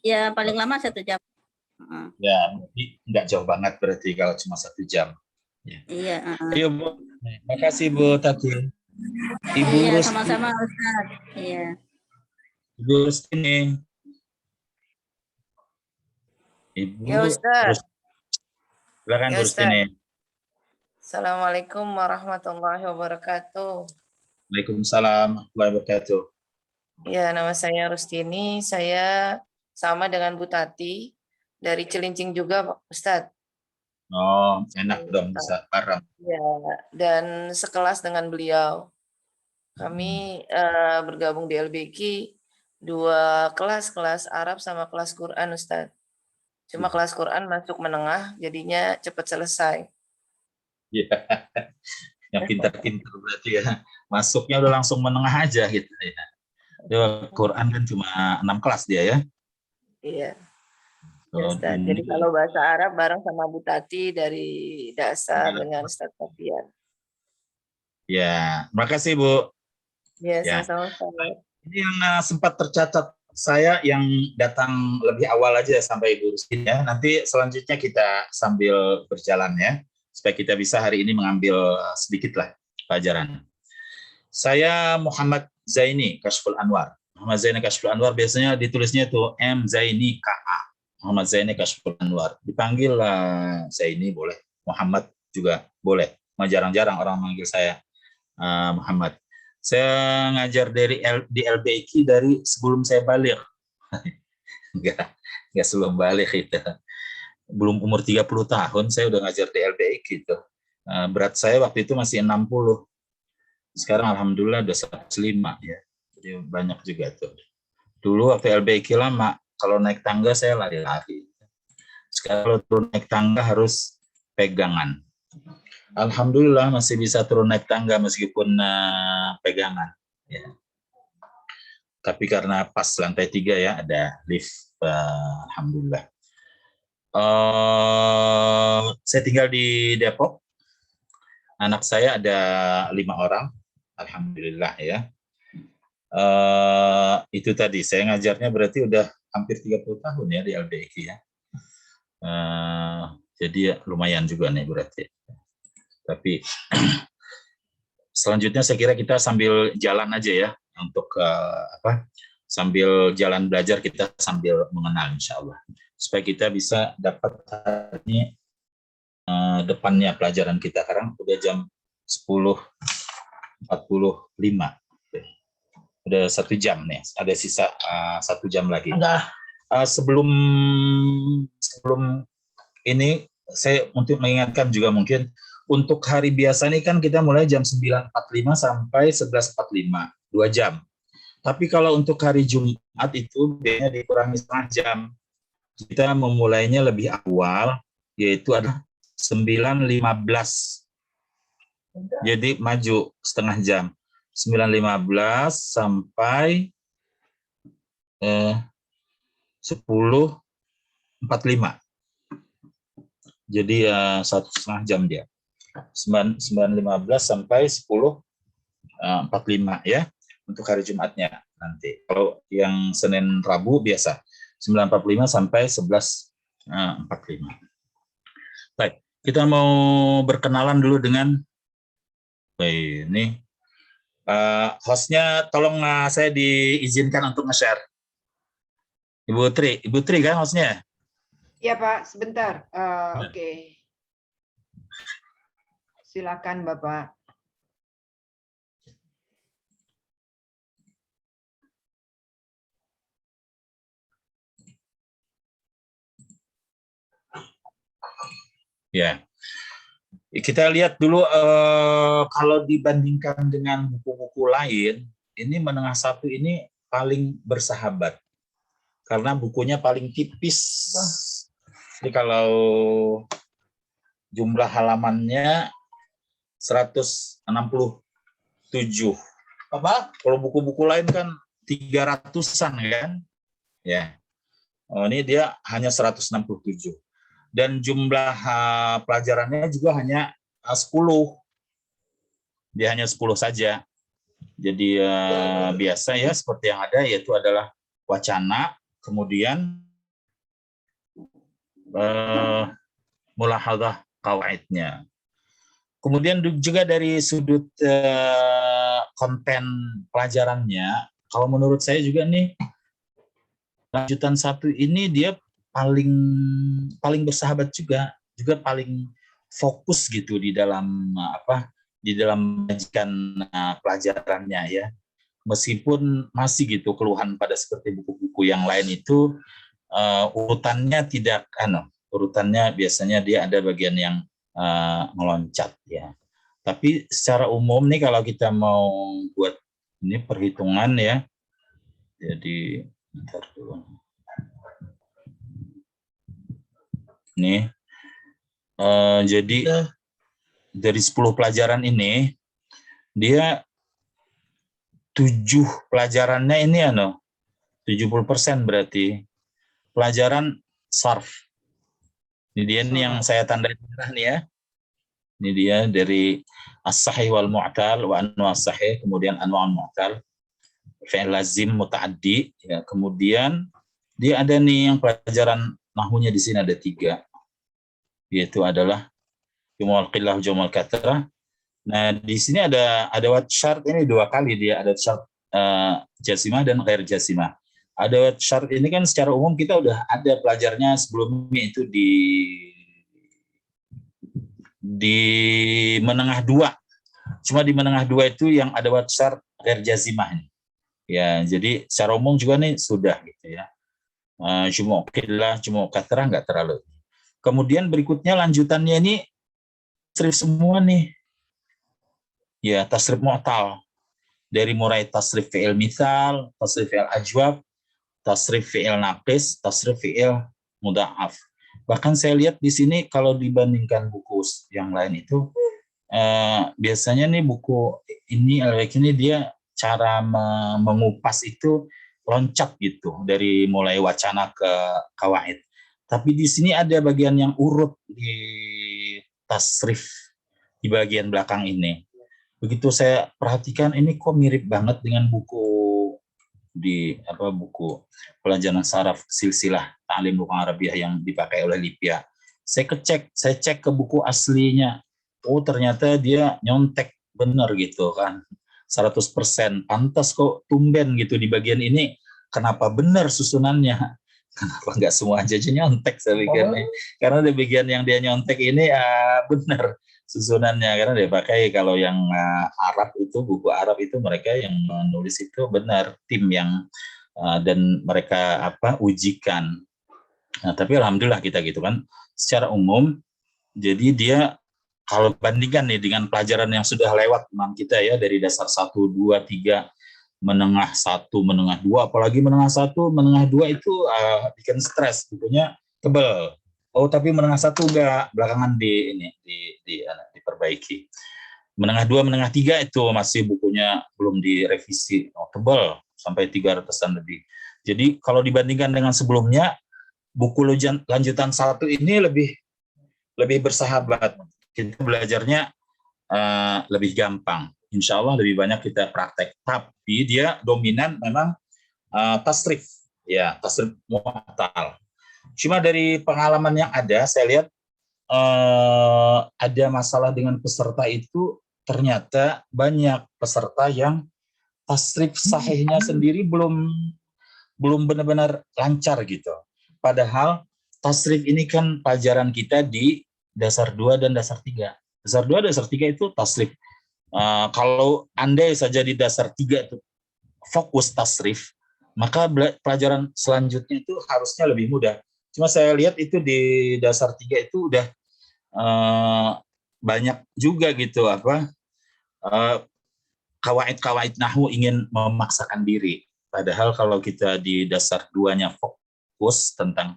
Ya paling lama 1 jam. Ya, nggak jauh banget berarti kalau cuma 1 jam. Ya. Iya. Ayo Bu, makasih Bu Tati. Ibu Iya, Rusti. sama-sama Ustadz. Iya. Ibu Rustini. Ibu Ya Ustadz. Silakan Ya Bu Rustini. Assalamualaikum warahmatullahi wabarakatuh. Waalaikumsalam warahmatullahi wabarakatuh. Ya, nama saya Rustini. Saya sama dengan Bu Tati dari Cilincing juga, Pak Ustadz. Oh, enak dong bisa bareng. Ya, dan sekelas dengan beliau. Kami bergabung di LBK 2 kelas, kelas Arab sama kelas Quran, Ustadz. Cuma kelas Quran masuk menengah, jadinya cepat selesai. Ya, yang pintar-pintar berarti ya. Masuknya udah langsung menengah aja gitu ya. Dia Quran kan cuma 6 kelas dia ya. Iya. Ya, Ustaz. Jadi kalau bahasa Arab bareng sama Bu Tati dari dasar dengan Ustaz Sofian. Ya, makasih Bu. Ya, Ya. sama-sama. Ini yang sempat tercatat saya yang datang lebih awal aja sampai Ibu Rustin ya. Nanti selanjutnya kita sambil berjalan ya, supaya kita bisa hari ini mengambil sedikit lah pelajaran. Saya Muhammad Zaini Kashful Anwar. Muhammad Zaini Kashful Anwar biasanya ditulisnya itu M Zaini KA. Muhammad Zaini Kashful Anwar. Dipanggil Zaini boleh, Muhammad juga boleh. Jarang-jarang orang manggil saya Muhammad. Saya ngajar di LBIK dari sebelum saya balik. Enggak sebelum balik itu. Belum umur 30 tahun saya udah ngajar di LBIK itu. Berat saya waktu itu masih 60. Sekarang alhamdulillah udah 105 ya. Jadi banyak juga tuh. Dulu waktu LBIK lama, kalau naik tangga saya lari-lari. Sekarang kalau turun naik tangga harus pegangan. Alhamdulillah masih bisa turun naik tangga meskipun pegangan. Ya. Tapi karena pas lantai 3 ya ada lift. Alhamdulillah. Saya tinggal di Depok. Anak saya ada 5 orang. Alhamdulillah ya. Itu tadi saya ngajarnya berarti udah hampir 30 tahun ya di LBIK ya. Jadi ya, lumayan juga nih berarti. Tapi selanjutnya saya kira kita sambil jalan aja ya untuk sambil jalan belajar kita sambil mengenal insya Allah supaya kita bisa dapat ini depannya pelajaran kita sekarang udah jam 10.45. Udah 1 jam nih, ada sisa 1 jam lagi. Sebelum ini saya untuk mengingatkan juga mungkin untuk hari biasa ini kan kita mulai jam 9.45 sampai 11.45, 2 jam. Tapi kalau untuk hari Jumat itu biasanya dikurangi setengah jam. Kita memulainya lebih awal, yaitu ada 9.15. Jadi maju setengah jam. 9.15 sampai 10.45. Jadi 1,5 jam dia. 9.15 sampai 10.45 ya untuk hari Jumatnya nanti. Kalau yang Senin Rabu biasa 9.45 sampai 11.45. Baik, kita mau berkenalan dulu dengan ini hostnya. Tolong saya diizinkan untuk nge-share. Ibu Tri kan hostnya? Iya Pak, sebentar. Oke. Silakan Bapak. Ya. Kita lihat dulu kalau dibandingkan dengan buku-buku lain, ini menengah 1 ini paling bersahabat. Karena bukunya paling tipis. Jadi kalau jumlah halamannya 167. Apa? Kalau buku-buku lain kan 300-an kan? Ya. Oh, ini dia hanya 167. Dan jumlah pelajarannya juga hanya 10. Dia hanya 10 saja. Jadi biasa ya seperti yang ada, yaitu adalah wacana, kemudian mulahadzah qawaidnya. Kemudian juga dari sudut konten pelajarannya, kalau menurut saya juga nih lanjutan 1 ini dia paling bersahabat juga paling fokus gitu di dalam menyajikan pelajarannya ya. Meskipun masih gitu keluhan pada seperti buku-buku yang lain itu urutannya urutannya biasanya dia ada bagian yang meloncat ya. Tapi secara umum nih kalau kita mau buat ini perhitungan ya. Jadi bentar dulu. Nih, jadi dari 10 pelajaran ini, dia 7 pelajarannya ini 70% berarti pelajaran sarf. Ini dia nih yang saya tandai merah nih ya. Ini dia dari as-sahih wal mu'tal wa anwa as-sahih, kemudian anwa al-mu'tal, fi'il lazim muta'addi ya. Kemudian dia ada nih yang pelajaran nahwunya di sini ada 3. Yaitu adalah jumul qillah, jumul kathrah. Nah, di sini ada wat syart ini 2 kali dia ada syart jasimah dan ghair jasimah. Ada wat syart ini kan secara umum kita udah ada pelajarnya sebelumnya itu di menengah 2. Cuma di menengah 2 itu yang ada wat syart ghair jasimah ini. Ya, jadi secara umum juga nih sudah gitu ya. Jumul qillah, jumul kathrah enggak terlalu. Kemudian berikutnya lanjutannya ini tasrif semua nih. Ya, tasrif mu'tal. Dari mulai tasrif fi'il mithal, tasrif fi'il ajwab, tasrif fi'il naqis, tasrif fi'il mudha'af. Bahkan saya lihat di sini kalau dibandingkan buku yang lain itu biasanya nih buku ini dia cara mengupas itu loncat gitu dari mulai wacana ke qawaid. Tapi di sini ada bagian yang urut di tasrif di bagian belakang ini. Begitu saya perhatikan ini kok mirip banget dengan buku buku pelajaran saraf silsilah Ta'lim Lughah Arabiyah yang dipakai oleh Lipia. Saya cek ke buku aslinya. Oh, ternyata dia nyontek benar gitu kan. 100%. Pantas kok tumben gitu di bagian ini. Kenapa benar susunannya? Kenapa nggak semua aja nyontek saya pikirnya. Karena di bagian yang dia nyontek ini benar susunannya. Karena dia pakai kalau yang Arab itu, buku Arab itu mereka yang menulis itu benar. Tim yang dan mereka ujikan. Nah, tapi alhamdulillah kita gitu kan. Secara umum, jadi dia kalau bandingkan nih dengan pelajaran yang sudah lewat teman kita ya, dari dasar 1, 2, 3, menengah 1, menengah 2, apalagi menengah 1, menengah 2 itu bikin stres, bukunya tebel. Oh, tapi menengah 1 enggak, belakangan diperbaiki. Menengah 2, menengah 3 itu masih bukunya belum direvisi, tebel sampai 300-an lebih. Jadi kalau dibandingkan dengan sebelumnya, buku lanjutan 1 ini lebih bersahabat. Kita belajarnya lebih gampang. Insya Allah lebih banyak kita praktek. Tapi dia dominan memang tasrif, ya tasrif mu'tal. Cuma dari pengalaman yang ada, saya lihat ada masalah dengan peserta itu. Ternyata banyak peserta yang tasrif sahihnya sendiri belum benar-benar lancar gitu. Padahal tasrif ini kan pelajaran kita di dasar 2 dan dasar 3. Dasar 2, dasar 3 itu tasrif. Kalau andai saja di dasar 3 itu fokus tasrif, maka pelajaran selanjutnya itu harusnya lebih mudah. Cuma saya lihat itu di dasar 3 itu udah banyak juga gitu kawaid nahwu ingin memaksakan diri. Padahal kalau kita di dasar 2-nya fokus tentang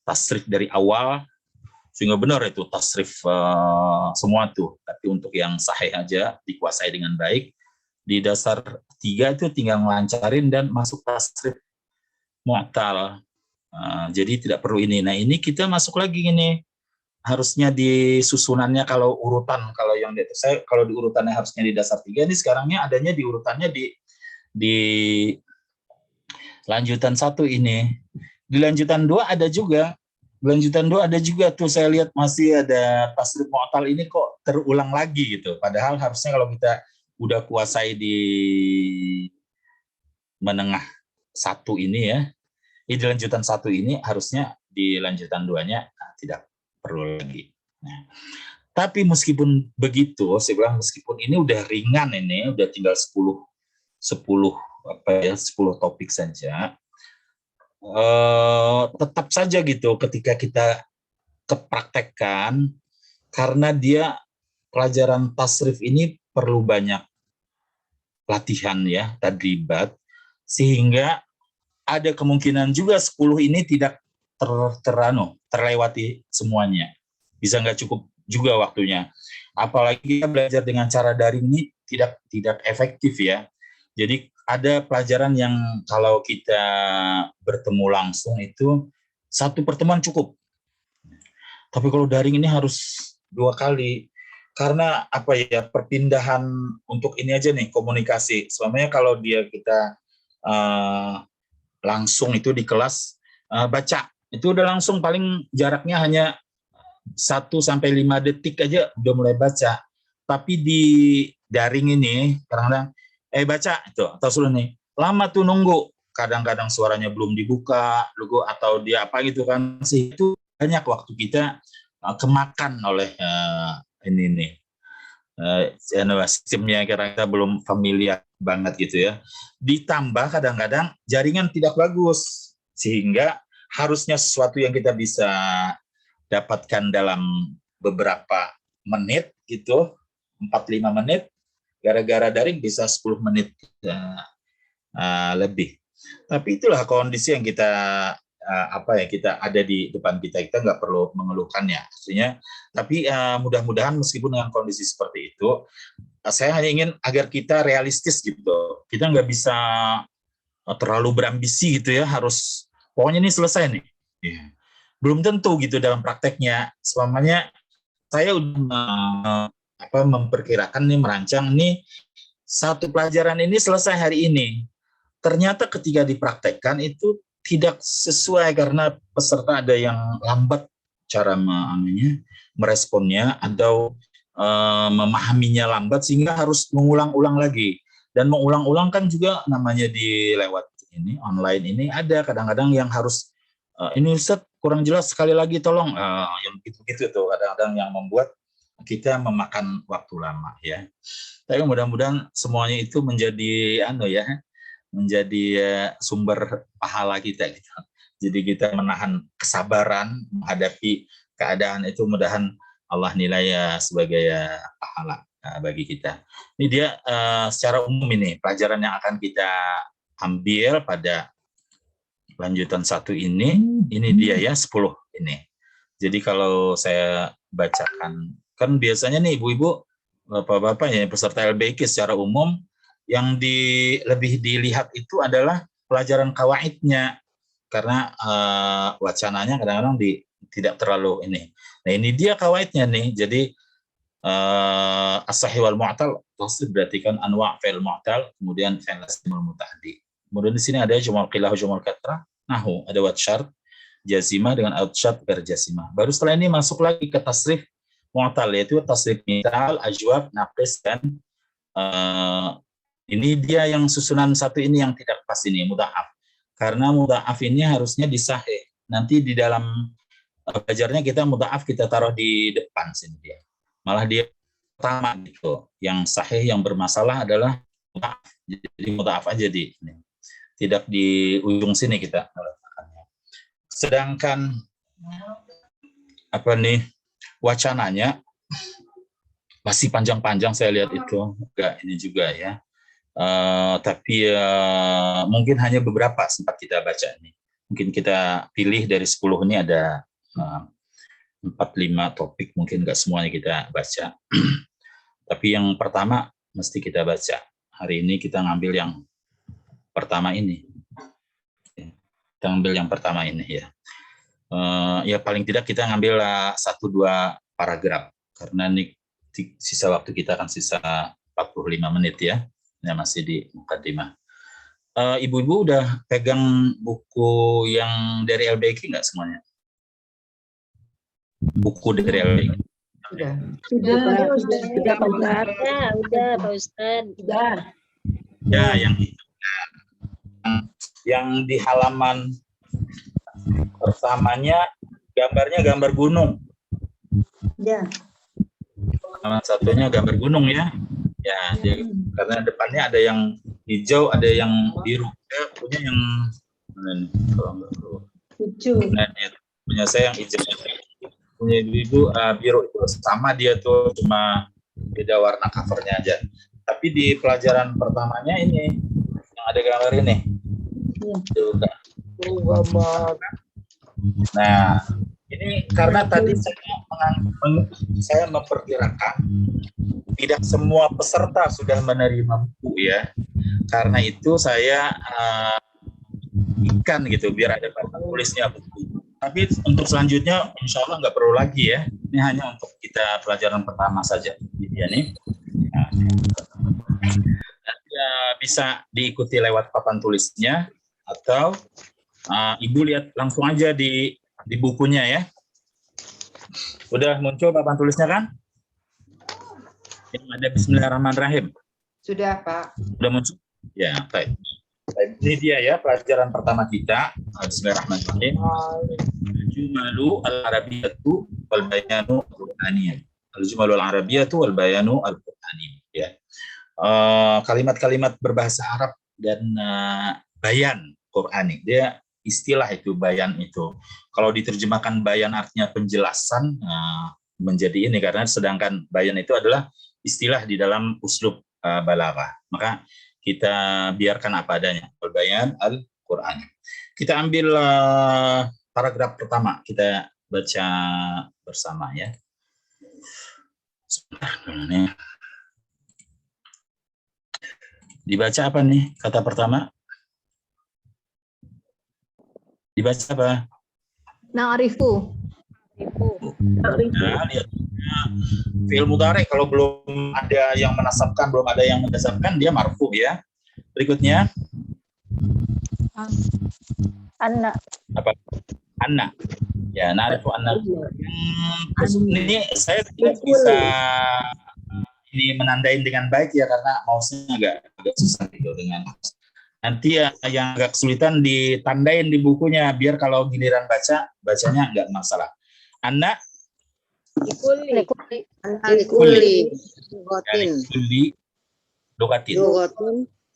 tasrif dari awal, sehingga benar itu tasrif semua tuh. Tapi untuk yang sahih aja dikuasai dengan baik. Di dasar 3 itu tinggal ngelancarin dan masuk tasrif mu'tal. Jadi tidak perlu ini. Nah ini kita masuk lagi ini. Harusnya di susunannya kalau urutan, kalau yang di atas saya, kalau di urutannya harusnya di dasar 3, ini sekarangnya adanya di urutannya di lanjutan 1 ini. Di lanjutan 2 ada juga. Lanjutan 2 ada juga tuh, saya lihat masih ada tasrif mu'tal ini kok terulang lagi gitu. Padahal harusnya kalau kita udah kuasai di menengah 1 ini ya, di lanjutan 1 ini harusnya di lanjutan 2-nya tidak perlu lagi. Nah, tapi meskipun begitu, saya bilang meskipun ini udah ringan, ini udah tinggal 10 topik saja, tetap saja gitu ketika kita kepraktekkan, karena dia pelajaran tasrif ini perlu banyak latihan ya, tadribat, sehingga ada kemungkinan juga 10 ini tidak terlewati semuanya. Bisa nggak cukup juga waktunya. Apalagi kita belajar dengan cara daring ini tidak efektif ya. Jadi ada pelajaran yang kalau kita bertemu langsung itu 1 pertemuan cukup. Tapi kalau daring ini harus 2 kali. Karena apa ya, perpindahan untuk ini aja nih, komunikasi. Sebenarnya kalau kita langsung itu di kelas baca, itu udah langsung paling jaraknya hanya 1 sampai 5 detik aja udah mulai baca. Tapi di daring ini kadang-kadang baca itu atau suruh nih, lama tuh nunggu. Kadang-kadang suaranya belum dibuka, atau dia apa gitu kan. Sih itu banyak waktu kita kemakan oleh ini nih. Sistemnya kita belum familiar banget gitu ya. Ditambah kadang-kadang jaringan tidak bagus, sehingga harusnya sesuatu yang kita bisa dapatkan dalam beberapa menit gitu, 4-5 menit, gara-gara daring bisa 10 menit lebih. Tapi itulah kondisi yang kita kita ada di depan kita nggak perlu mengeluhkannya. Artinya, tapi mudah-mudahan meskipun dengan kondisi seperti itu, saya hanya ingin agar kita realistis gitu. Kita nggak bisa terlalu berambisi gitu ya, harus pokoknya ini selesai nih. Ya. Belum tentu gitu dalam prakteknya. Selamanya saya udah memperkirakan nih, merancang nih 1 pelajaran ini selesai hari ini. Ternyata ketika dipraktekkan itu tidak sesuai karena peserta ada yang lambat cara meresponnya atau memahaminya lambat, sehingga harus mengulang-ulang lagi. Dan mengulang-ulang kan juga namanya di lewat ini online ini ada kadang-kadang yang harus ini Ustaz kurang jelas sekali lagi tolong, yang gitu-gitu tuh kadang-kadang yang membuat kita memakan waktu lama ya. Tapi mudah-mudahan semuanya itu menjadi menjadi sumber pahala kita gitu. Jadi kita menahan kesabaran menghadapi keadaan itu, mudahan Allah nilai sebagai pahala bagi kita. Ini dia secara umum ini pelajaran yang akan kita ambil pada lanjutan 1 ini dia ya 10 ini. Jadi kalau saya bacakan, kan biasanya nih ibu-ibu, bapak-bapak ya peserta LBIK secara umum yang lebih dilihat itu adalah pelajaran kawaidnya, karena wacananya kadang-kadang tidak terlalu ini. Nah ini dia kawaidnya nih. Jadi as-sahih wal mu'tal tasrif berarti kan anwa' fi'il mu'tal, kemudian fi'il lazimul muta'addi. Kemudian di sini ada jumal qilah, jumal katrah, nahu, ada wat syart, jazimah dengan out syart berjazimah. Baru setelah ini masuk lagi ke tasrif mu'tal, yaitu tasrif mital, ajwab, naqis, dan ini dia yang susunan 1 ini yang tidak pas ini, mudha'af. Karena mudha'af ini harusnya disahih. Nanti di dalam belajarnya kita mudha'af kita taruh di depan sini dia. Malah dia pertama gitu. Yang sahih yang bermasalah adalah mudha'af. Jadi mudha'af aja di ini. Tidak di ujung sini kita meletakkannya. Sedangkan wacananya masih panjang-panjang, saya lihat itu enggak ini juga ya. Tapi mungkin hanya beberapa sempat kita baca ini. Mungkin kita pilih dari 10 ini ada 4-5 topik, mungkin enggak semuanya kita baca. Tapi yang pertama mesti kita baca. Hari ini kita ngambil yang pertama ini. Kita ambil yang pertama ini ya. Ya paling tidak kita ngambil 1-2 paragraf karena ini sisa waktu kita kan sisa 45 menit ya. Ya masih di mukadimah. Ibu-ibu udah pegang buku yang dari LBIK nggak semuanya? Buku dari LBIK. Sudah Pak Ustadz. Udah Pak Ustadz. Ya, yang di halaman pertamanya gambarnya gambar gunung. Ya. Halaman satunya gambar gunung ya. Ya, karena depannya ada yang hijau, ada yang biru. Saya punya yang mana nih? Kalau enggak hijau. Nah, ya, punya saya yang hijau. Punya ibu biru itu sama dia tuh, cuma beda warna covernya aja. Tapi di pelajaran pertamanya ini yang ada gambar ini. Juga. Nah, ini karena tadi saya memperkirakan tidak semua peserta sudah menerima buku ya. Karena itu saya ikan gitu biar ada papan tulisnya buku. Tapi untuk selanjutnya insya Allah nggak perlu lagi ya. Ini hanya untuk kita pelajaran pertama saja. Ya, nih. Nah, bisa diikuti lewat papan tulisnya atau Ibu lihat langsung aja di bukunya ya. Udah muncul papan tulisnya kan? Yang ada Bismillahirrahmanirrahim. Sudah Pak. Udah muncul? Ya, baik. Ini dia ya pelajaran pertama kita. Bismillahirrahmanirrahim. Al-Jumalu al-Arabiyatu wal-Bayanu al-Qur'aniyah. Al-Jumalu al-Arabiyatu wal-Bayanu al-Qur'aniyah. Ya. Kalimat-kalimat berbahasa Arab dan bayan Qur'ani. Dia istilah itu bayan itu. Kalau diterjemahkan bayan artinya penjelasan menjadi ini karena sedangkan bayan itu adalah istilah di dalam uslub balaghah. Maka kita biarkan apa adanya. Al-bayan al-Qur'an. Kita ambil paragraf pertama, kita baca bersama ya. Dibaca apa nih kata pertama? Dibaca apa? Na'rifu. Nah, lihat. Fi'il mudhari kalau belum ada yang menasabkan, belum ada yang mendasarkan, dia marfu ya. Berikutnya. Anna. Apa? Anna. Ya, na'rifu anna. Ini saya tidak bisa ini menandain dengan baik ya karena mouse-nya agak susah gitu dengan nanti yang agak kesulitan ditandain di bukunya biar kalau giliran bacanya nggak masalah. Anna Likuli. Lugatin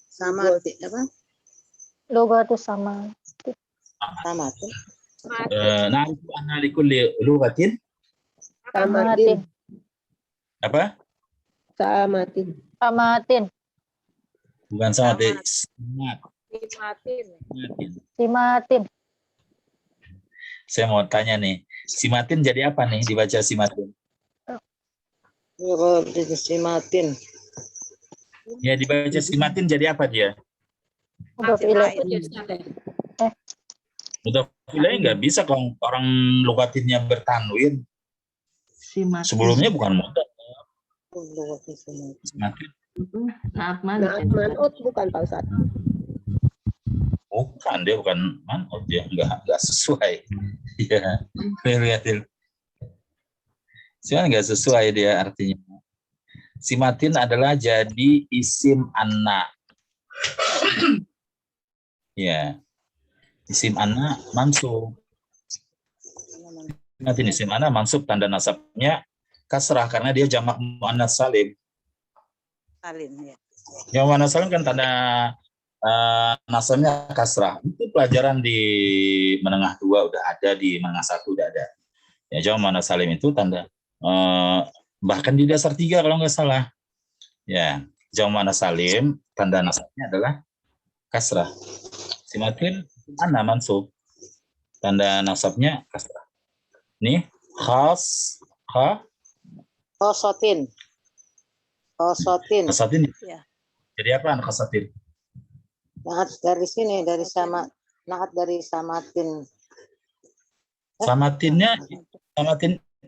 sama apa? Logatus sama. Sama tuh. Nah, itu anna likulli lugatin. Samatin. Apa? Samatin. Bukan samatin. Simatin. Saya mau tanya nih, simatin jadi apa nih dibaca simatin? Simatin. Ya dibaca simatin jadi apa dia? Mudhaf ilaih nggak bisa kalau orang lugatinnya bertanwin. Sebelumnya bukan mudhaf. Simatin. Man'ut bukan Pak Ustadz. Bukan, dia bukan man'ut, dia nggak sesuai. Ya, lihatin. Cuman nggak sesuai dia artinya. Simatin adalah jadi isim anna. Ya, isim anna mansub. Simatin isim anna mansub, tanda nasabnya kasrah karena dia jamak muannats salim. Salim ya. Jamak muannats salim kan tanda nasabnya kasrah. Itu pelajaran di menengah 2 udah ada, di menengah 1 udah ada. Ya, jamak muannats salim itu tanda Bahkan di dasar 3 kalau nggak salah. Ya, jamak muannats salim tanda nasabnya adalah kasrah. Simatin ana mansub. Tanda nasabnya kasrah. Nih, Khosotin. Khasatin. Ya. Jadi apa khasatin? Naat dari sini, dari samatin.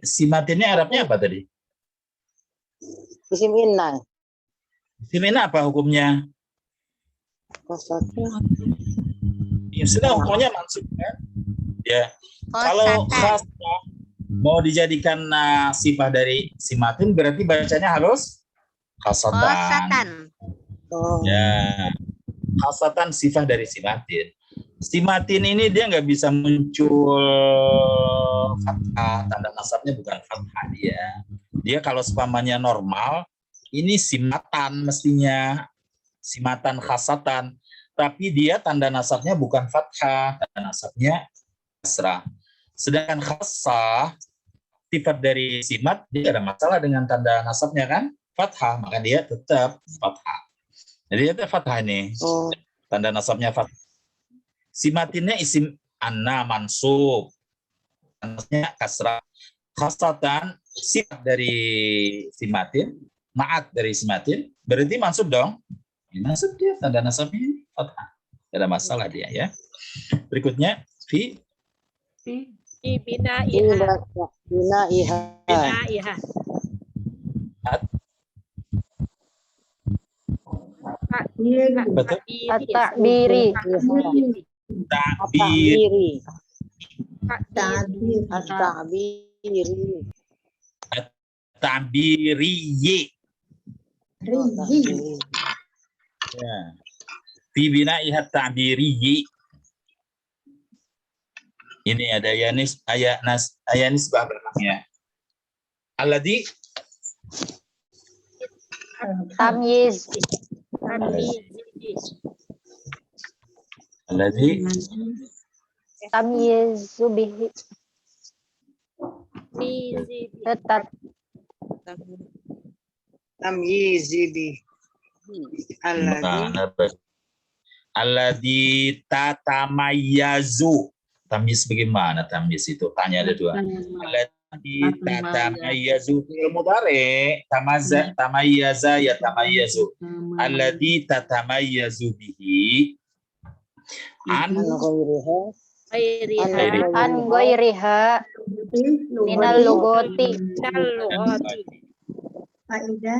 Simatinnya Arabnya apa tadi? Isim inna. Isim inna apa hukumnya? Khosotin. Ya sudah, hukumnya mansub kan? Ya. Kalau khasah mau dijadikan sifat dari simatin berarti bacanya harus khasatan. Ya. Khasatan sifat dari simatin. Simatin ini dia nggak bisa muncul fathah, tanda nasabnya bukan fathah dia. Dia kalau seumpamanya normal, ini simatan mestinya, simatan khasatan. Tapi dia tanda nasabnya bukan fathah, tanda nasabnya kasrah. Sedangkan khasah, sifat dari simat, dia ada masalah dengan tanda nasabnya kan, fathah, maka dia tetap fathah. Jadi itu fathah ini, tanda nasabnya fathah. Simatinnya isim anna mansub, tandanya kasrah. Khasatan sifat dari simatin, ma'at dari simatin, berarti mansub dong. Mansub dia tanda nasabnya fathah. Tidak ada masalah dia ya. Berikutnya fi Binaiha. Betul. At-ta'biri. Ta'biri. Ta'biri. Ya. Fi binaiha ta'biri. Ini ada ayanis bah belakangnya. Alladhi Tamyiz. Alladhi Tamyizu bihi. Tetap. Tamyizi bihi. Alladhi tatamayyazu. Tamyiz bagaimana tamyiz itu? Tanya ada dua. Alladhi tatamayyazu fi'il mudhari. Tamayyaza ya tamayyazu. Alladhi tatamayyazu bihi an ghairiha minal lugoti. Faida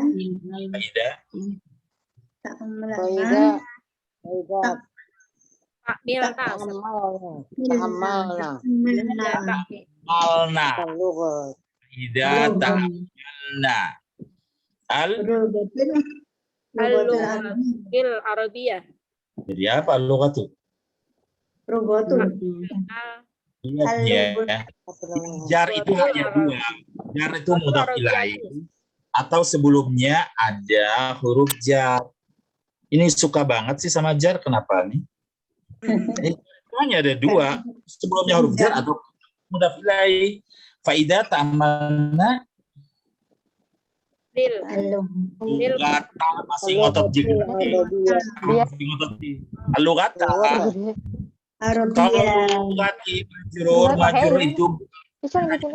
Al-Arabiyah. Jadi apa lugatu? Iya. Jar itu hanya dua. Jar itu mudhaf ilaih atau sebelumnya ada huruf jar. Ini suka banget sih sama jar, kenapa nih? Hanya ada dua, sebelumnya huruf jar atau mudhaf ilaih. Faida ta'amalna lugata masih ngotot juga. Lugata kalau lugati majrur itu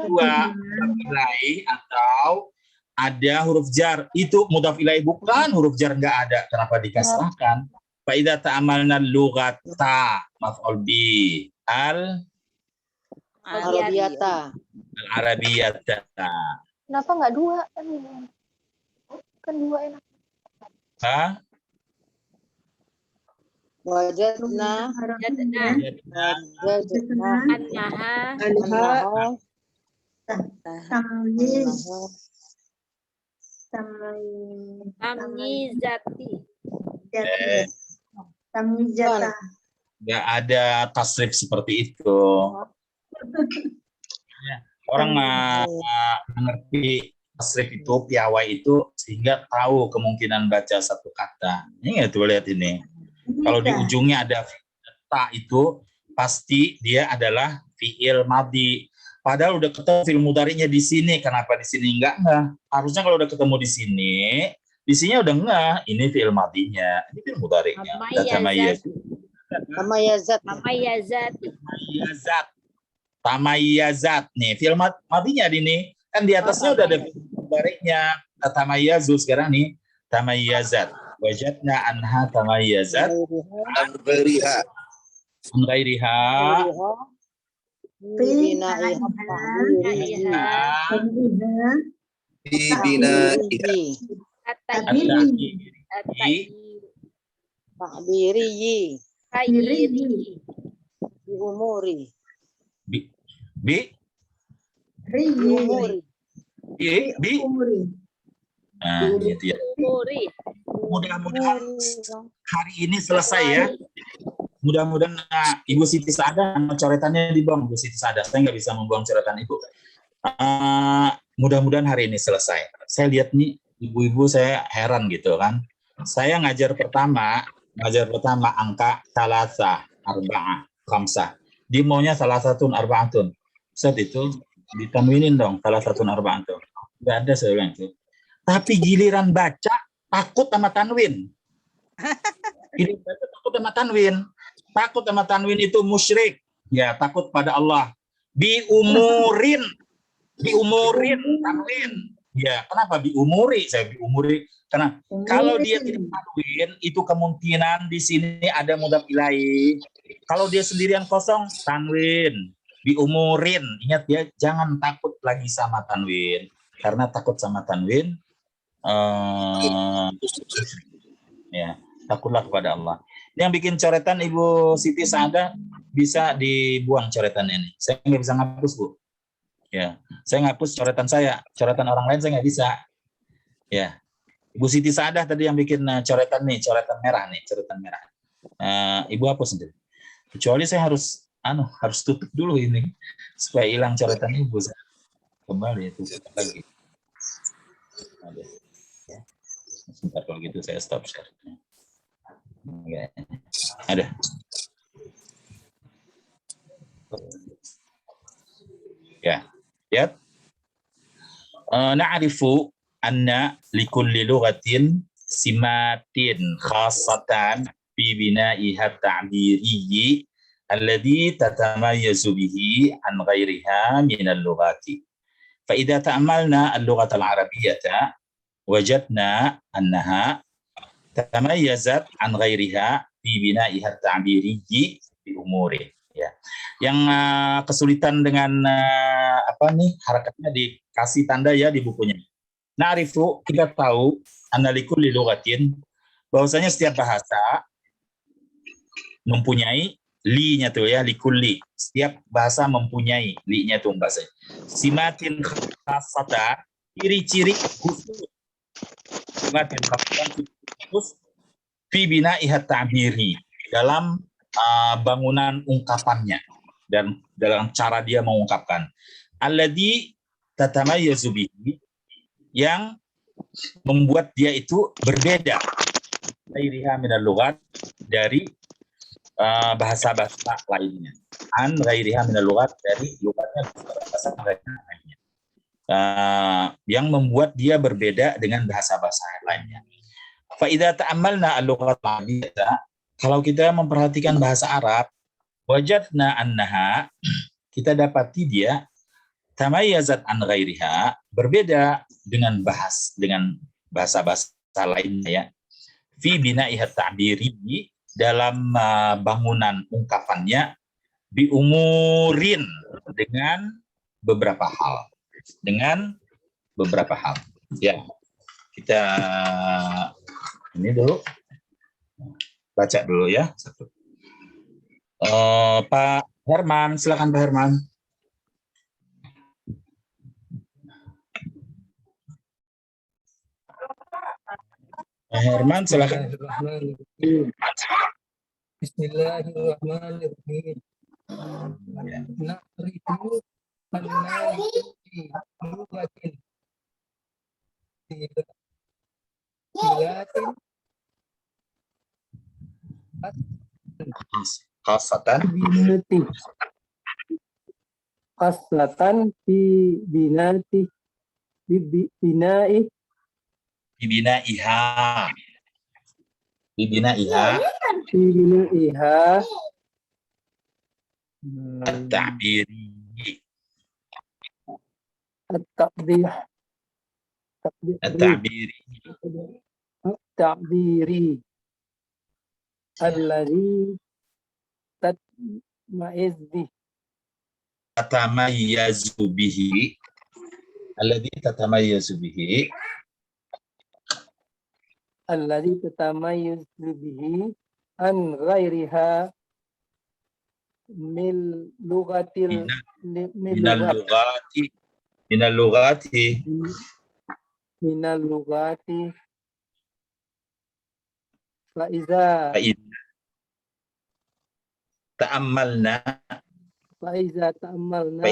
dua mudhaf ilaih atau ada huruf jar, itu mudhaf ilaih bukan huruf jar, nggak ada, kenapa dikasrahkan? Fa idza ta'amalna lughata maf'ul bi al-arabiyata. Kenapa nggak dua? Kan dua enak. Hah? Wajadna Tamyizati. Nggak ada tasrif seperti itu. Orang mengerti tasrif itu, piawai itu, sehingga tahu kemungkinan baca satu kata. Ini tuh lihat ini. Kalau di ujungnya ada ta itu, pasti dia adalah fi'il madhi. Padahal udah ketemu fi'il mudhari'nya di sini. Kenapa di sini enggak? Harusnya kalau udah ketemu di sini udah enggak. Ini fi'il madhinya, ini fi'il mudhari'nya. Tamayyazat nih, fi'il madhinya ini kan di atasnya udah ada fi'il mudhari'nya. Tatamayyazu sekarang nih, tamayyazat. Wajadna anha tamayyazat. An ghairiha. Nah, gitu ya. Mudah-mudahan hari ini selesai ya. Mudah-mudahan Ibu Siti Saadah coretannya dibuang. Ibu Siti Saadah, saya nggak bisa membuang coretan Ibu. Mudah-mudahan hari ini selesai. Saya lihat nih ibu-ibu, saya heran gitu kan. Saya ngajar pertama angka salasa, arba'ah, khamsah. Dia maunya salasatun arba'atun. Ustaz itu ditanwinin dong, salasatun arba'atun. Nggak ada saya bilang itu. Tapi giliran baca takut sama tanwin. Giliran baca takut sama tanwin. Takut sama tanwin itu musyrik. Ya, takut pada Allah. Diumurin tanwin. Ya, kenapa diumuri? Saya diumuri karena kalau dia tidak tanwin itu kemungkinan di sini ada mudhaf ilaih. Kalau dia sendirian kosong tanwin. Diumurin. Ingat ya, jangan takut lagi sama tanwin. Karena takut sama tanwin ya, takutlah kepada Allah. Yang bikin coretan Ibu Siti Saadah bisa dibuang coretan ini. Saya nggak bisa ngapus, Bu. Ya, saya ngapus coretan saya. Coretan orang lain saya nggak bisa. Ya, Ibu Siti Saadah tadi yang bikin coretan nih, coretan merah nih, coretan merah. Ibu hapus sendiri. Kecuali saya harus tutup dulu ini supaya hilang coretan Ibu. Kembali itu lagi. Ya. Sebentar, kalau gitu saya stop share. Okay. Ada. Ya, lihat. Na'rifu anna likulli lughatin simatin khassatan fi bina'iha ta'biriyyi alladhi tatamayyazu bihi an ghairiha min al-lughati. Fa idza ta'ammalna al-lughata al-arabiyyata wajadna annaha tamayyazat an ghairiha fi bina'iha ta'biriyyi bi umuri. Ya. Yang kesulitan dengan harakatnya dikasih tanda ya di bukunya. Na'rifu, kita tahu analikul lughatin, bahwasanya setiap bahasa mempunyai li-nya tuh ya, likulli. Setiap bahasa mempunyai li-nya tuh bahasa. Simatin khassata, ciri-ciri khusus. Simatin khassata khusus fi bina'iha ta'biri, dalam bangunan ungkapannya dan dalam cara dia mengungkapkan. Alladzi tatamayyazu bihi, yang membuat dia itu berbeda ghairiha minal lughat, dari bahasa-bahasa lainnya. An ghairiha minal lughat, dari lughatnya bahasa lainnya. Yang membuat dia berbeda dengan bahasa-bahasa lainnya. Fa idza ta'ammalna al-lughat al-arabiyyah, kalau kita memperhatikan bahasa Arab, wajadna annaha, kita dapati dia tamayyazat an ghairiha, berbeda dengan bahasa-bahasa lainnya ya. Fi bina'iha ta'biri, dalam bangunan ungkapannya, bi umurin, dengan beberapa hal. Ya. Kita ini dulu. Baca dulu ya. Pak Herman, silakan Pak Herman. Pak Herman, silakan. Bismillahirrahmanirrahim. Na'rifu anna lughatin Khasatan Aslatan fi binati binai Bibinaiha. Bibinaiha. fi binaiha At-ta'biri. at-ta'bir At-ta'biri. at-ta'biri alladhi tatmaiz bih Tatamayyazu bihi. Alladhi tatamayyazu bihi. alladhi tatamayyaz bihi an ghairiha min lughatil Minal lughati. Minal lughati. minal lughati fa iza Ta'ammalna. ta'ammalna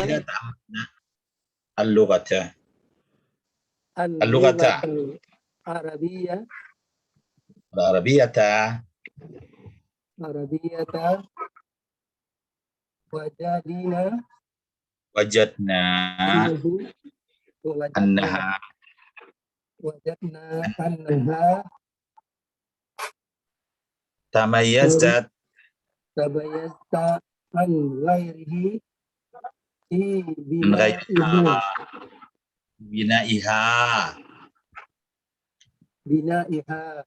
Al-lughata. al-lughata arabiyya Al-arabiyata. wajadina Wajadna. Annaha. wajadna annaha Tamayyazat. tabayyazta an ghairihi fi Min ghairiha. Binaiha. binaiha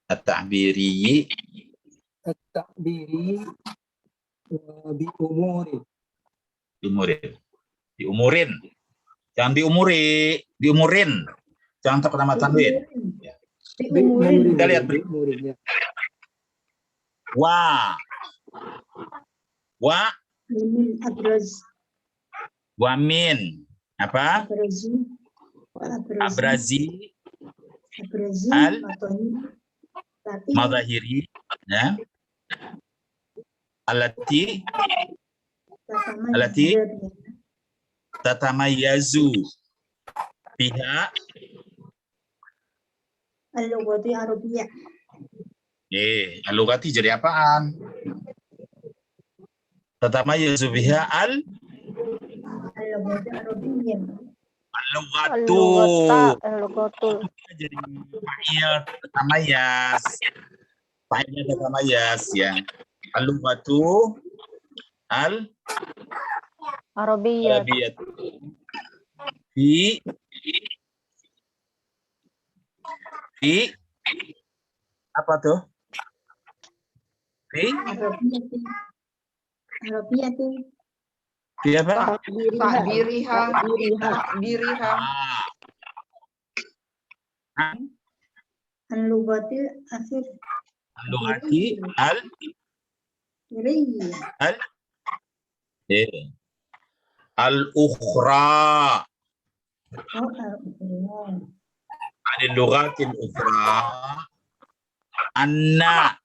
At-ta'biri. at-ta'biri bi umuri Diumurin. Jangan diumuri. Diumurin. Jangan takut nama tanwin. Kita lihat berikut. Wa. Wamin. Apa? Abrazi. Al. Madahiri. Ya. Alati tatamayyazu biha al-lughati arabiyyah. Al-lughati jadi apaan? Tatamayyazu biha Al-lughati arabiyyah. Al-lughatu. Jadi fa'il tatamayaz. Fa'ilnya tatamayaz ya. Al-lughatu Arabiyyah. Fi apa tuh? Fi apa? Takbiriha. Al-lughati akhir. Al-lughati al-ukhra. Al-lughatil ukhra. Anna.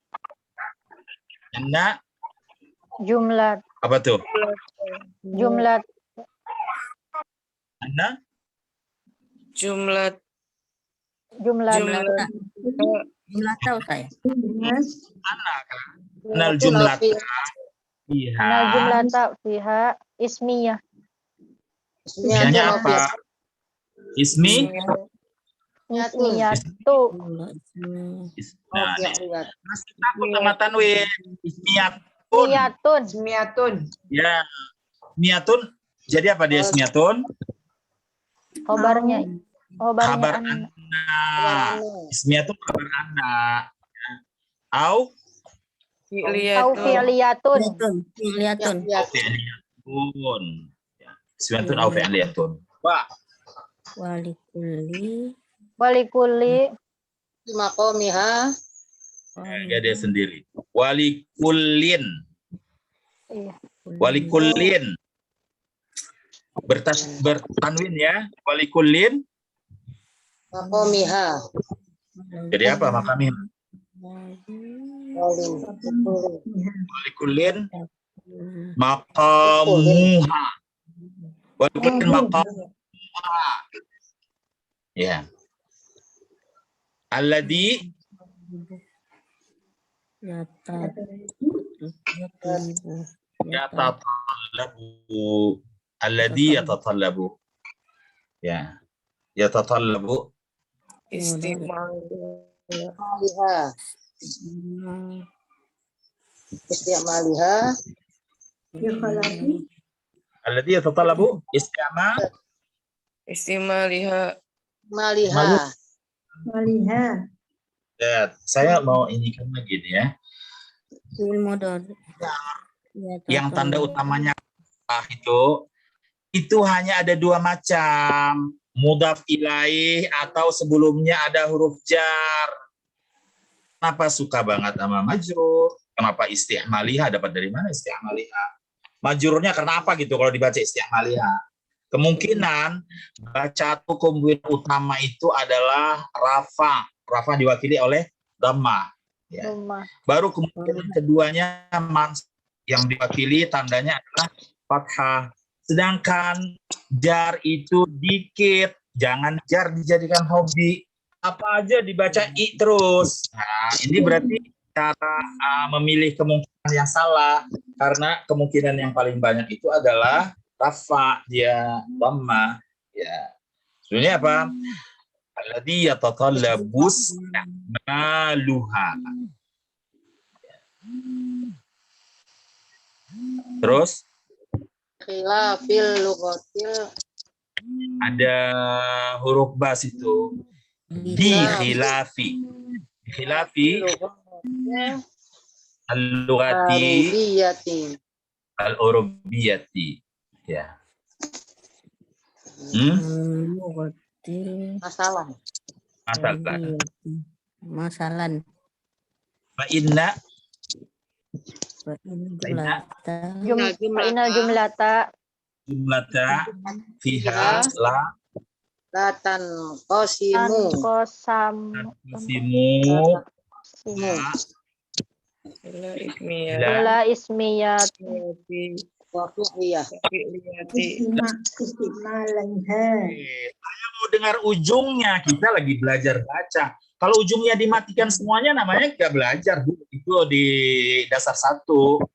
Jumlah. Apa tuh? Jumlah. Anna? Jumlah tahu saya. Anal jumlah fiha ismiyah. Ismiyahnya apa? Ismiyatu. Nah, masih takut sama tanwin. Ismiyatun. Ya. Ismiyatun. Jadi apa dia ismiyatun? Kabarnya Kabar anna. Ismiyatun kabar anna. Au fi'liyatun. Ismiyatun au fi'liyatun. Wah. Walikulli maqamiha. Enggak dia sendiri. Walikullin. Walikullin. Bertanwin ya. Walikullin. Maqamiha. Jadi apa maqamiha? Walikullin maqamuha. Walikullin maqamuha. Ya. Alladhi yatatalab yatatallabu. Alladhi yatatallabu. Ya. Yatatallabu. Istimaliha. Istimaliha. Alladhi yatatallabu Istimaliha. Maliha. Ya, saya mau ini kan lagi nih ya. Yang tanda utamanya itu hanya ada dua macam, mudhaf ilaih atau sebelumnya ada huruf jar. Kenapa suka banget sama majrur? Kenapa isti'maliha? Dapat dari mana isti'maliha? Majrurnya karena apa gitu kalau dibaca isti'maliha? Kemungkinan baca kemudian utama itu adalah rafa. Rafa diwakili oleh dhamma. Ya. Baru kemudian keduanya yang diwakili tandanya adalah fathah. Sedangkan jar itu dikit. Jangan jar dijadikan hobi. Apa aja dibaca i terus. Nah, ini berarti cara memilih kemungkinan yang salah. Karena kemungkinan yang paling banyak itu adalah rafa, dia dhamma. Ya. Sebenarnya apa? Alladhi yatatallabus maluha. Terus Khilafil lughatil. ada huruf bas itu di khilafi. Khilafi al-lughati al-urubiyati. Ya. Masalan. Fa inna jumlata fiha la Latan qasimu. Ila ismiyat. Saya mau dengar ujungnya. Kita lagi belajar baca. Kalau ujungnya dimatikan semuanya namanya nggak belajar. Itu di dasar 1.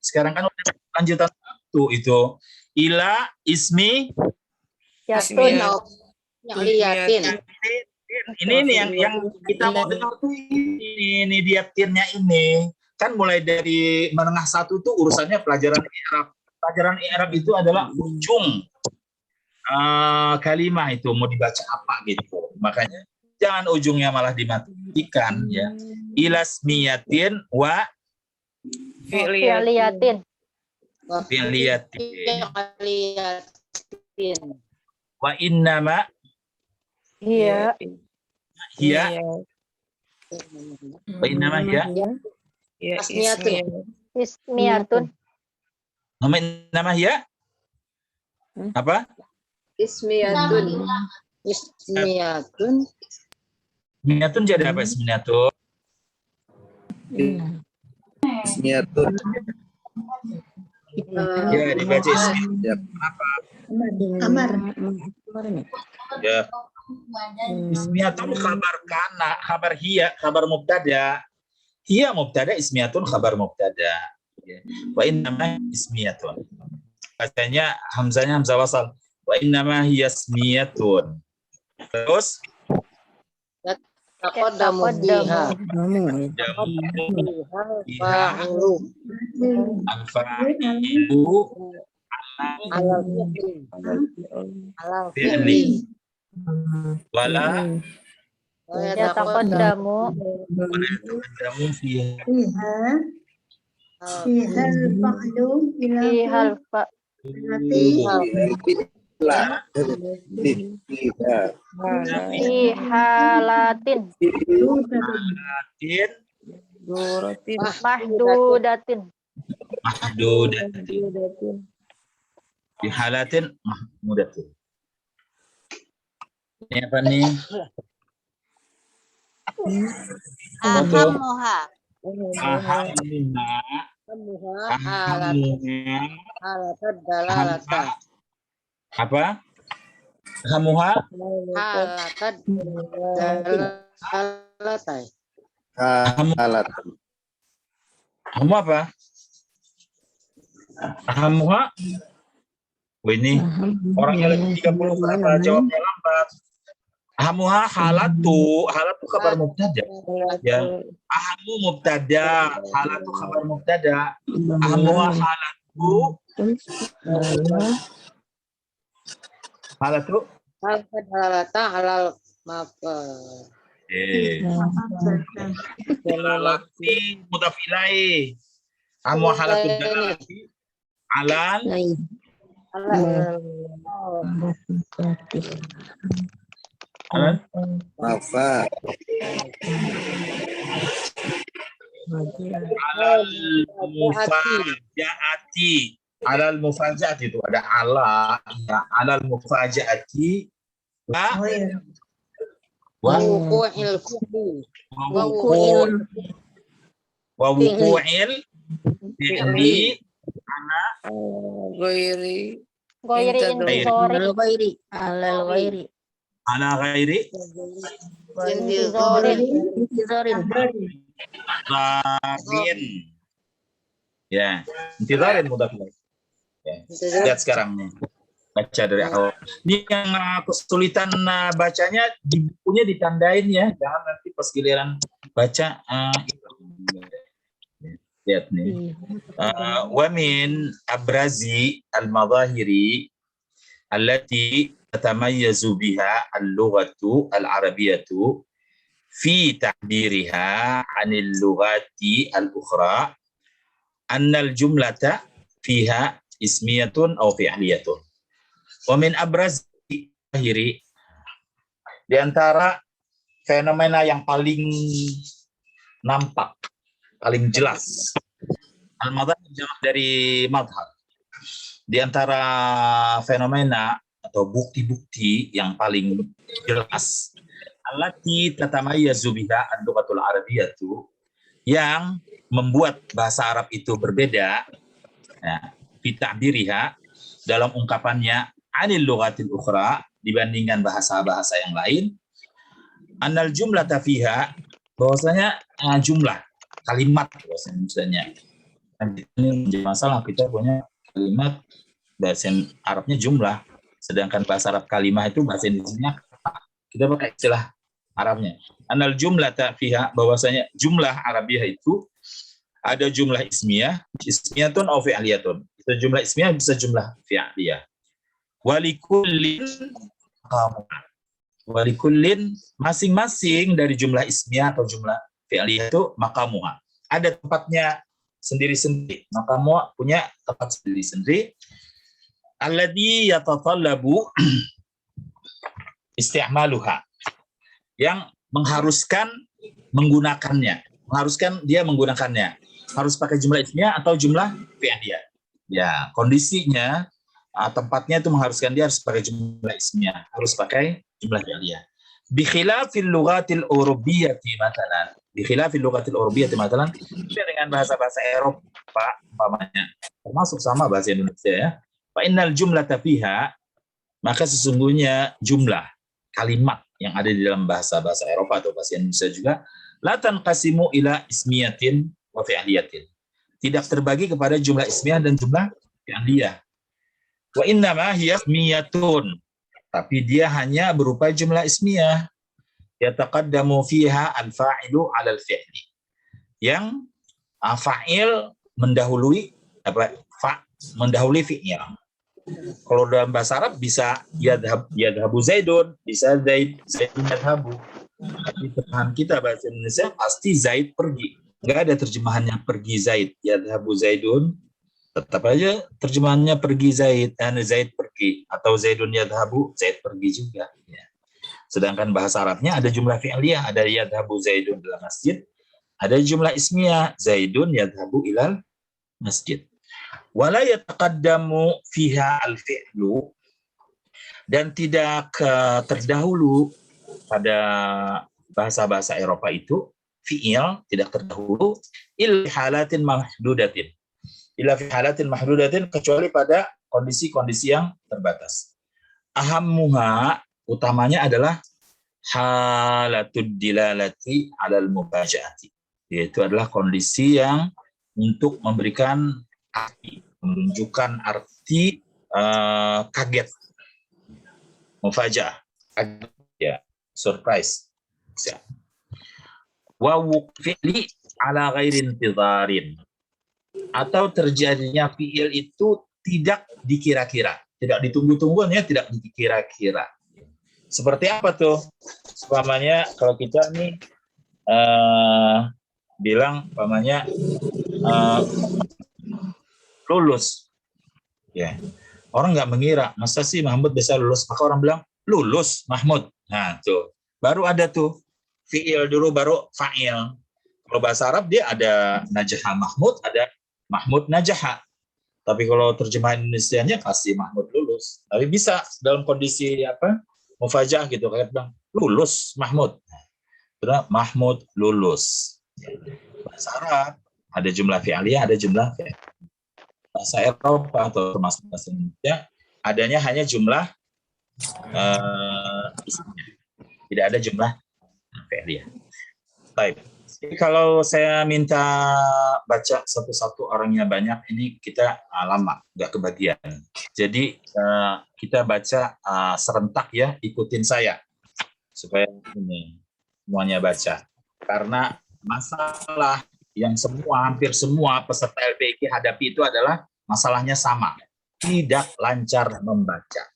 Sekarang kan udah lanjutan 1 itu. Ila ismi Ini nih yang kita mau dengar tuh ini dia tirnya ini. Kan mulai dari menengah 1 tuh urusannya pelajaran i'rab. Pelajaran i'rab itu adalah ujung kalimah itu mau dibaca apa gitu. Makanya jangan ujungnya malah dimatikan ya. Ilasmiyatin wa Fi'liyatin. Wa innama Hiya. Wa innama hiya Ismiyatun. nama hiya apa? Ismiyatun. Ismiyatun jadi apa ismiyatun? Ismiyatun. Ya dibaca ismiyatun. Apa? Amar. Ya. Ismiyatun khabar kana, khabar hiya, khabar mubtada. Hiya mubtada, ismiyatun khabar mubtada. Wa innama ismiyatun. Bacanya hamzanya hamzah wasal. Wa innama hiya ismiyatun. Terus taqaddamu biha. Al-fa'ilu ala fi'li. Wala Yataqaddamu fiha Fihal Ihalatin mahdudatin Ihalatin mahmudatin. Ini apa nih? Ahamuha. Apa? Hamuha? Hamu apa? Hamuha? Ini orang yang lagi 30 kenapa jawabnya lambat? Ahamuha halatu kabar mubtada. Ya. Ahamu mubtada, halatu kabar mubtada. Ahamuha halatu. Halatu. Halal maaf. Dalalati mudhaf ilaih. Ahamu halatu dalalati. Alal. Mafa. Alal mufajaati itu ada ala, ya, alal mufajaati wa wuqu'il fi'li ana ala ghairi Zarin. Ya, intizarin mudhaf ilaih. Ya. Lihat sekarang nih. Baca dari awal. Ini yang kesulitan bacanya di bukunya ditandain ya. Jangan nanti pas giliran baca lihat nih. Wa min abrazi al-madahiri allati tatamayyazu biha al-lughatu al-arabiyyatu fi ta'biriha 'anil lughati al-ukhra annal jumlata fiha ismiyatun aw fi'liyatun. Wa min abrazi zahiri, di antara fenomena yang paling nampak, paling jelas. Al-madhhab jamak dari madhhab. Di antara fenomena atau bukti-bukti yang paling jelas, allati tatamayyazu biha al-lughatul arabiyyatu, yang membuat bahasa Arab itu berbeda, ya, fi ta'biriha, dalam ungkapannya, anil lughatil ukhra, dibandingkan bahasa-bahasa yang lain, annal jumlata fiha, bahwasanya jumlah kalimat, bahwasanya misalnya ini menjadi masalah, kita punya kalimat bahasa Arabnya jumlah, sedangkan bahasa Arab kalimah itu bahasa Indonesianya kita pakai istilah Arabnya. Annal jumlata fiha, bahwasanya jumlah Arabiah itu ada jumlah ismiyatun aw fi'liyatun. Itu jumlah ismiyah bisa jumlah fi'liyah. Walikullin, masing-masing dari jumlah ismiyah atau jumlah fi'liyah itu maqamuha. Ada tempatnya sendiri-sendiri. Maqamuha punya tempat sendiri-sendiri. Alladhi yatatallabu isti'maluha, yang mengharuskan menggunakannya. Mengharuskan dia menggunakannya. Harus pakai jumlah ismiyah atau jumlah fi'liyah. Ya, kondisinya tempatnya itu mengharuskan dia harus pakai jumlah ismiyah, harus pakai jumlah fi'liyah. Bi khilafil lughatil urubiyyati matalan. Bi khilafil lughatil urubiyyati matalan, dengan bahasa-bahasa Eropa umpamanya, termasuk sama bahasa Indonesia ya. Fa innal jumlata fiha, maka sesungguhnya jumlah kalimat yang ada di dalam bahasa-bahasa Eropa atau bahasa Indonesia juga, la tanqasimu ila ismiyatin wa fi'liyatin. Tidak terbagi kepada jumlah ismiyah dan jumlah fi'liyah. Wa innama hiya ismiyatun. Tapi dia hanya berupa jumlah ismiyah. Yataqaddamu fiha al-fa'ilu 'ala al-fi'li. Yang fa'il mendahului mendahului fi'il. Kalau dalam bahasa Arab bisa yadhabu Zaidun, bisa Zaidun yadhabu. Di terjemahan kita bahasa Indonesia pasti Zaid pergi. Enggak ada terjemahannya pergi Zaid, yadhabu Zaidun. Tetap aja terjemahannya pergi Zaid, Zaid pergi, atau Zaidun yadhabu, Zaid pergi juga. Ya. Sedangkan bahasa Arabnya ada jumlah fi'liyah, ada yadhabu Zaidun dalam masjid, ada jumlah ismiyah, Zaidun yadhabu ilal masjid. Wala yataqaddamu fiha al-fi'lu, dan tidak terdahulu pada bahasa-bahasa Eropa itu fi'il tidak terdahulu illa halatin mahdudatin. Illa fi halatin mahdudatin, kecuali pada kondisi-kondisi yang terbatas. Ahammuha, utamanya adalah halatud dilalati 'alal mubajaati. Yaitu adalah kondisi yang untuk memberikan arti, menunjukkan arti kaget, mufajaah, kaget, ya, surprise. Ya. Wa fi'li ala ghairi intidharin, atau terjadinya fi'il itu tidak dikira-kira, tidak ditunggu-tunggu, ya, tidak dikira-kira. Seperti apa tuh? Umpamanya kalau kita nih bilang umpamanya lulus, ya, orang nggak mengira, masa sih Mahmud bisa lulus, maka orang bilang lulus Mahmud. Nah tuh baru ada tuh fi'il dulu, baru fa'il. Kalau bahasa Arab dia ada najaha Mahmud, ada Mahmud najaha. Tapi kalau terjemahan Indonesianya pasti Mahmud lulus. Tapi bisa dalam kondisi apa, mufajaah gitu, kayak bilang lulus Mahmud. Terus Mahmud lulus. Bahasa Arab ada jumlah fi'aliyah, ada jumlah fi'il. Bahasa Eropa atau termasuk bahasa Indonesia adanya hanya jumlah isimnya. Tidak ada jumlah fi'aliyah. Baik. Jadi kalau saya minta baca satu-satu, orangnya banyak, ini kita lama, nggak kebagian. Jadi kita baca serentak ya, ikutin saya supaya ini semuanya baca. Karena masalah yang hampir semua peserta LBIK hadapi itu adalah masalahnya sama, tidak lancar membaca.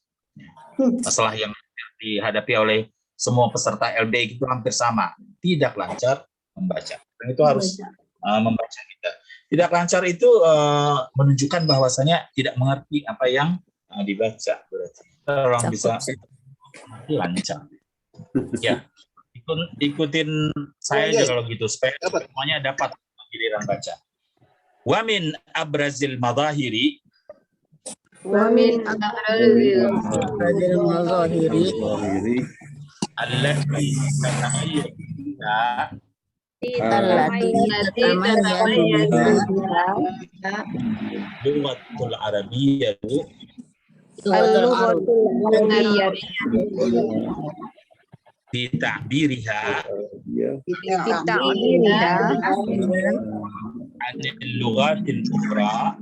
Masalah yang dihadapi oleh semua peserta LBIK itu hampir sama, tidak lancar membaca. Dan itu harus membaca kita. Tidak lancar itu menunjukkan bahwasanya tidak mengerti apa yang dibaca. Berarti orang bisa lancar. Ya, ikutin saya aja kalau gitu supaya semuanya dapat giliran baca. Wa min abrazil madahiri allati tatamayyaz lughatul arabiyyah fi ta'biriha anil lughatil ukhra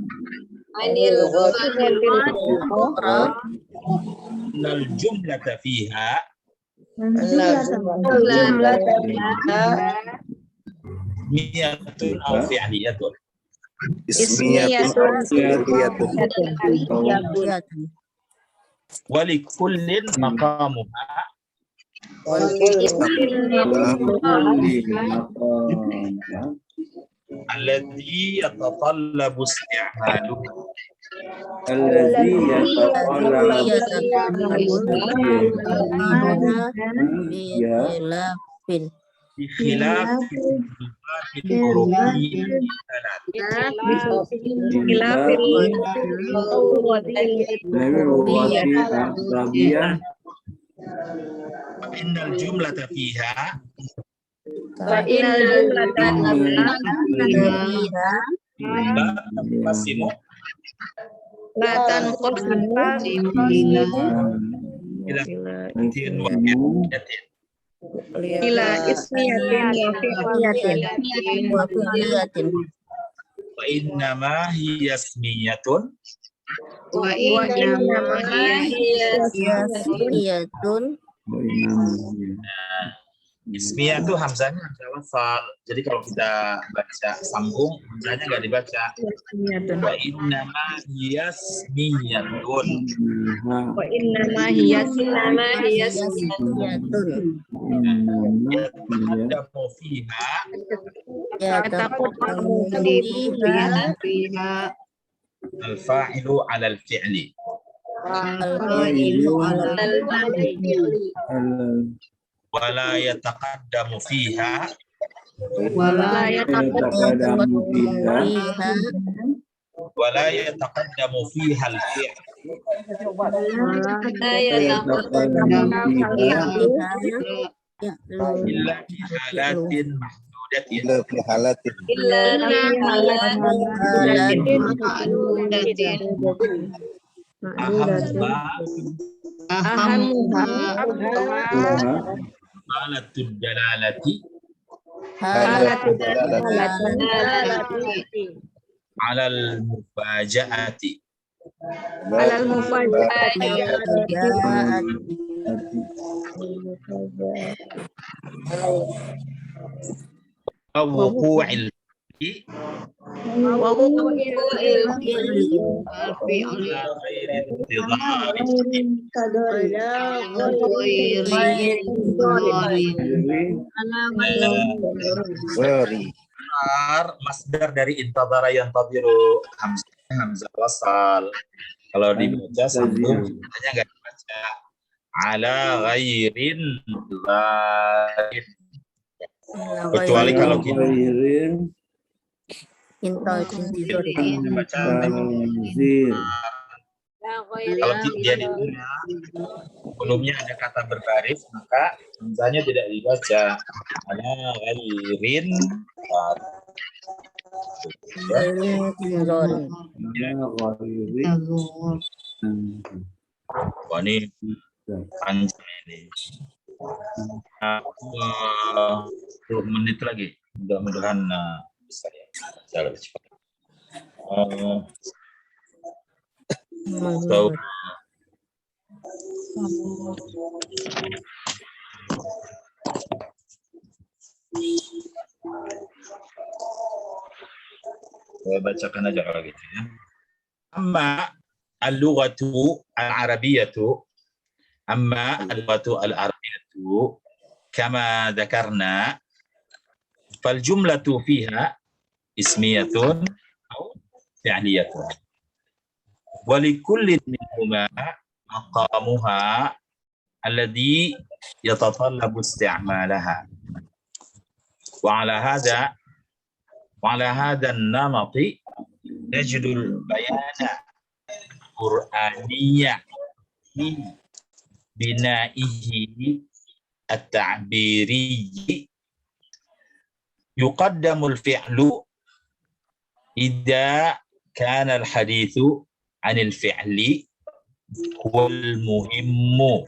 nal jumlata fiha ismiyatun aw fi'liyatun. Wa li kullin maqamuha alladhi yatatallabu isti'maluhu بخلاف فإن الجملة فيها لا تنقسم إلى اسمية وفعلية وإنما هي اسمية Ismiyah itu hamzahnya hamzah wasal. Jadi kalau kita baca sambung, hamzahnya nggak dibaca. Wa innama yasmiyatun. Wa innama hiyasmiyatun. Yataqaddamu fiha. Al-fa'ilu 'ala al-fi'li. ولا يتقدم فيها الفعل إلا في حالات محدودة Halatud dalalati alal mufajaati Alal mufajjati. wuqu'il Wa wuqu'il fi'li ala ghairi intidhari masdar dari intadhara yantadhiru hamzah wasal. Kalau dibaca sambung hanya enggak dibaca ala ghairin zalim. Kecuali kalau kita baca kalau dia ditunda sebelumnya ada kata berbaris maka hamzahnya tidak dibaca ala ghairin wah ini panjang ini 10 menit lagi mudah-mudahan bisa ya saya lebih cepat so, saya bacakan aja kalau gitu ya. Amma al-lughatu al-arabiyyatu kama dzakarna fal jumlatu fiha ismiyatun aw fi'liyatun wa likulli minhuma maqamuha alladhi yatatallabu isti'malaha wa ala hadha an-namati najidu al-bayana qur'aniyya binaihi at-ta'biri yuqaddamu al-fi'lu idza kana al-hadithu 'an al-fi'li huwa al-muhimmu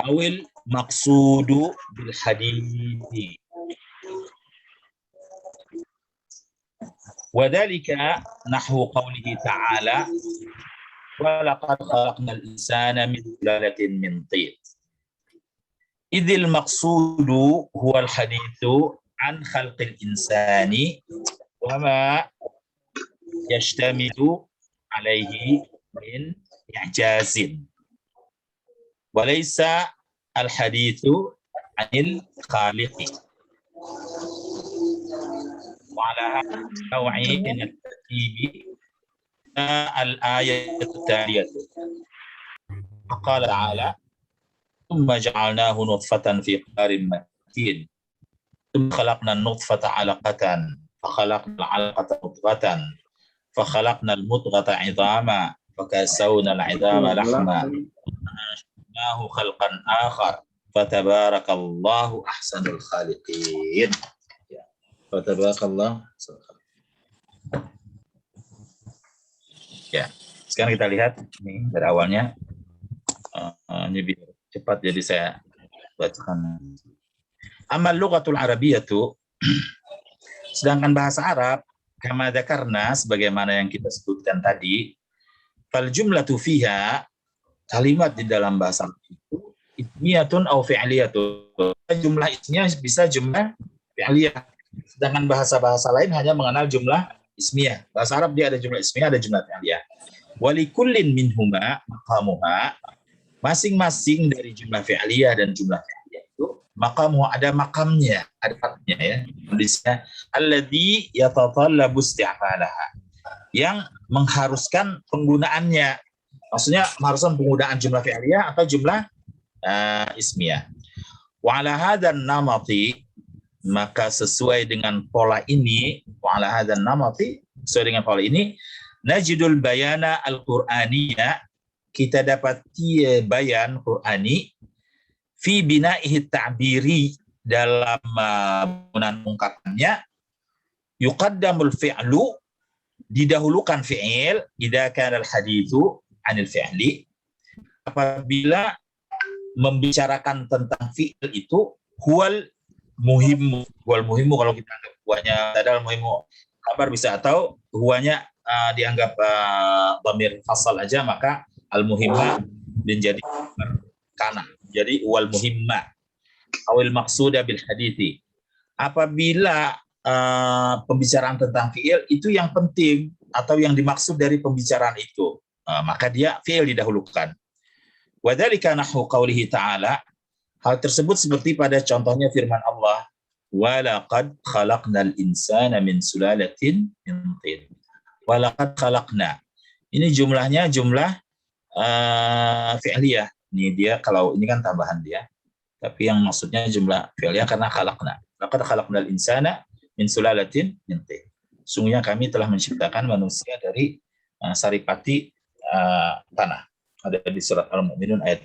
aw al-maqsudu bil hadithi wa dhalika nahwu qawlihi ta'ala وَلَقَدْ خَلَقْنَا الْإِنسَانَ مِنْ سُلَالَةٍ مِنْ طِينٍ إِذِ الْمَقْصُودُ هُوَ الْحَدِيثُ عَنْ خَلْقِ الْإِنسَانِ وَمَا يَشْتَمِلُ عَلَيْهِ مِنْ إِعْجَازٍ وَلَيْسَ الْحَدِيثُ عَنِ الْخَالِقِ وعلى هذا النوع من الترتيب الآية التالية قال تعالى ثم جعلناه نطفة في قرار مكين ثم خلقنا النطفة علقة فخلقنا العلقة مضغة فخلقنا المضغة عظاما فكسونا العظام لحما فأنشأناه خلقا آخر فتبارك الله أحسن الخالقين فتبارك الله أحسن الخالقين. Ya, sekarang kita lihat ini dari awalnya ini biar cepat jadi saya bacakan. Amal lughatul arabiyyatu sedangkan bahasa Arab kama dzakarna sebagaimana yang kita sebutkan tadi fal jumlatu fiha kalimat di dalam bahasa Arab itu ismiyatun aw fi'liyatun. Jumlah ismiyah bisa jumlah fi'liyah. Sedangkan bahasa-bahasa lain hanya mengenal jumlah ismiyah. Bahasa Arab dia ada jumlah ismiyah, ada jumlah fi'liyah. Walikullin minhuma maqamuha, masing-masing dari jumlah fi'liyah dan jumlah fi'liyah itu maqamuha ada makamnya, ada tempatnya ya. Tulisnya alladzi yatatallabu isti'malaha, yang mengharuskan penggunaannya. Maksudnya mengharuskan penggunaan jumlah fi'liyah atau jumlah ismiyah. Wa ala hadzal namati, maka sesuai dengan pola ini, wa ala hadzal namati, sesuai dengan pola ini, najidul bayana al-Qur'aniyya, kita dapati bayan Qur'ani fi bina'ihi ta'biri, dalam penggunaan ungkapannya, yuqaddamul fi'lu, didahulukan fi'il, idza kana al-haditsu 'anil fi'li, apabila membicarakan tentang fi'il itu huwal muhimmu kalau kita anggap buahnya adalah muhimmu Khabar bisa, atau huwanya dianggap dhamir fasal aja, maka al-muhimma menjadi kana. Jadi wal muhimma awil maqsuda bil hadithi. Apabila pembicaraan tentang fi'il itu yang penting atau yang dimaksud dari pembicaraan itu, maka dia fi'il didahulukan. Wa dzalika nahwu qaulihi ta'ala, hal tersebut seperti pada contohnya firman Allah, wa laqad khalaqnal insana min sulalatin min tin. Wa laqad khalaqna. Ini jumlahnya jumlah fi'liyah. Ini dia, kalau ini kan tambahan dia. Tapi yang maksudnya jumlah fi'liyah karena khalaqna. Laqad khalaqnal insana min sulalatin min tin. Sungguhnya kami telah menciptakan manusia dari saripati tanah. Ada di surat Al-Mu'minun ayat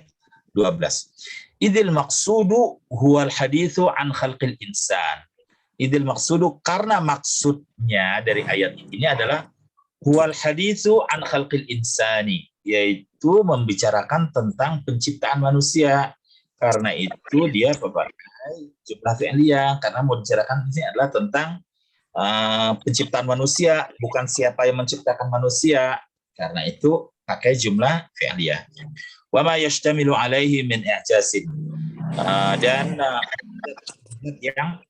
12. Idil maqsudu huwal hadithu an khalqil insan. Idil maqsudu, karena maksudnya dari ayat ini adalah huwal hadithu an khalqil insani, yaitu membicarakan tentang penciptaan manusia. Karena itu dia pakai jumlah fi'liyah, karena mau bicarakan ini adalah tentang penciptaan manusia, bukan siapa yang menciptakan manusia. Karena itu pakai jumlah fi'liyah. Wa ma yashtamilu alaihi min i'jazin. Dan yang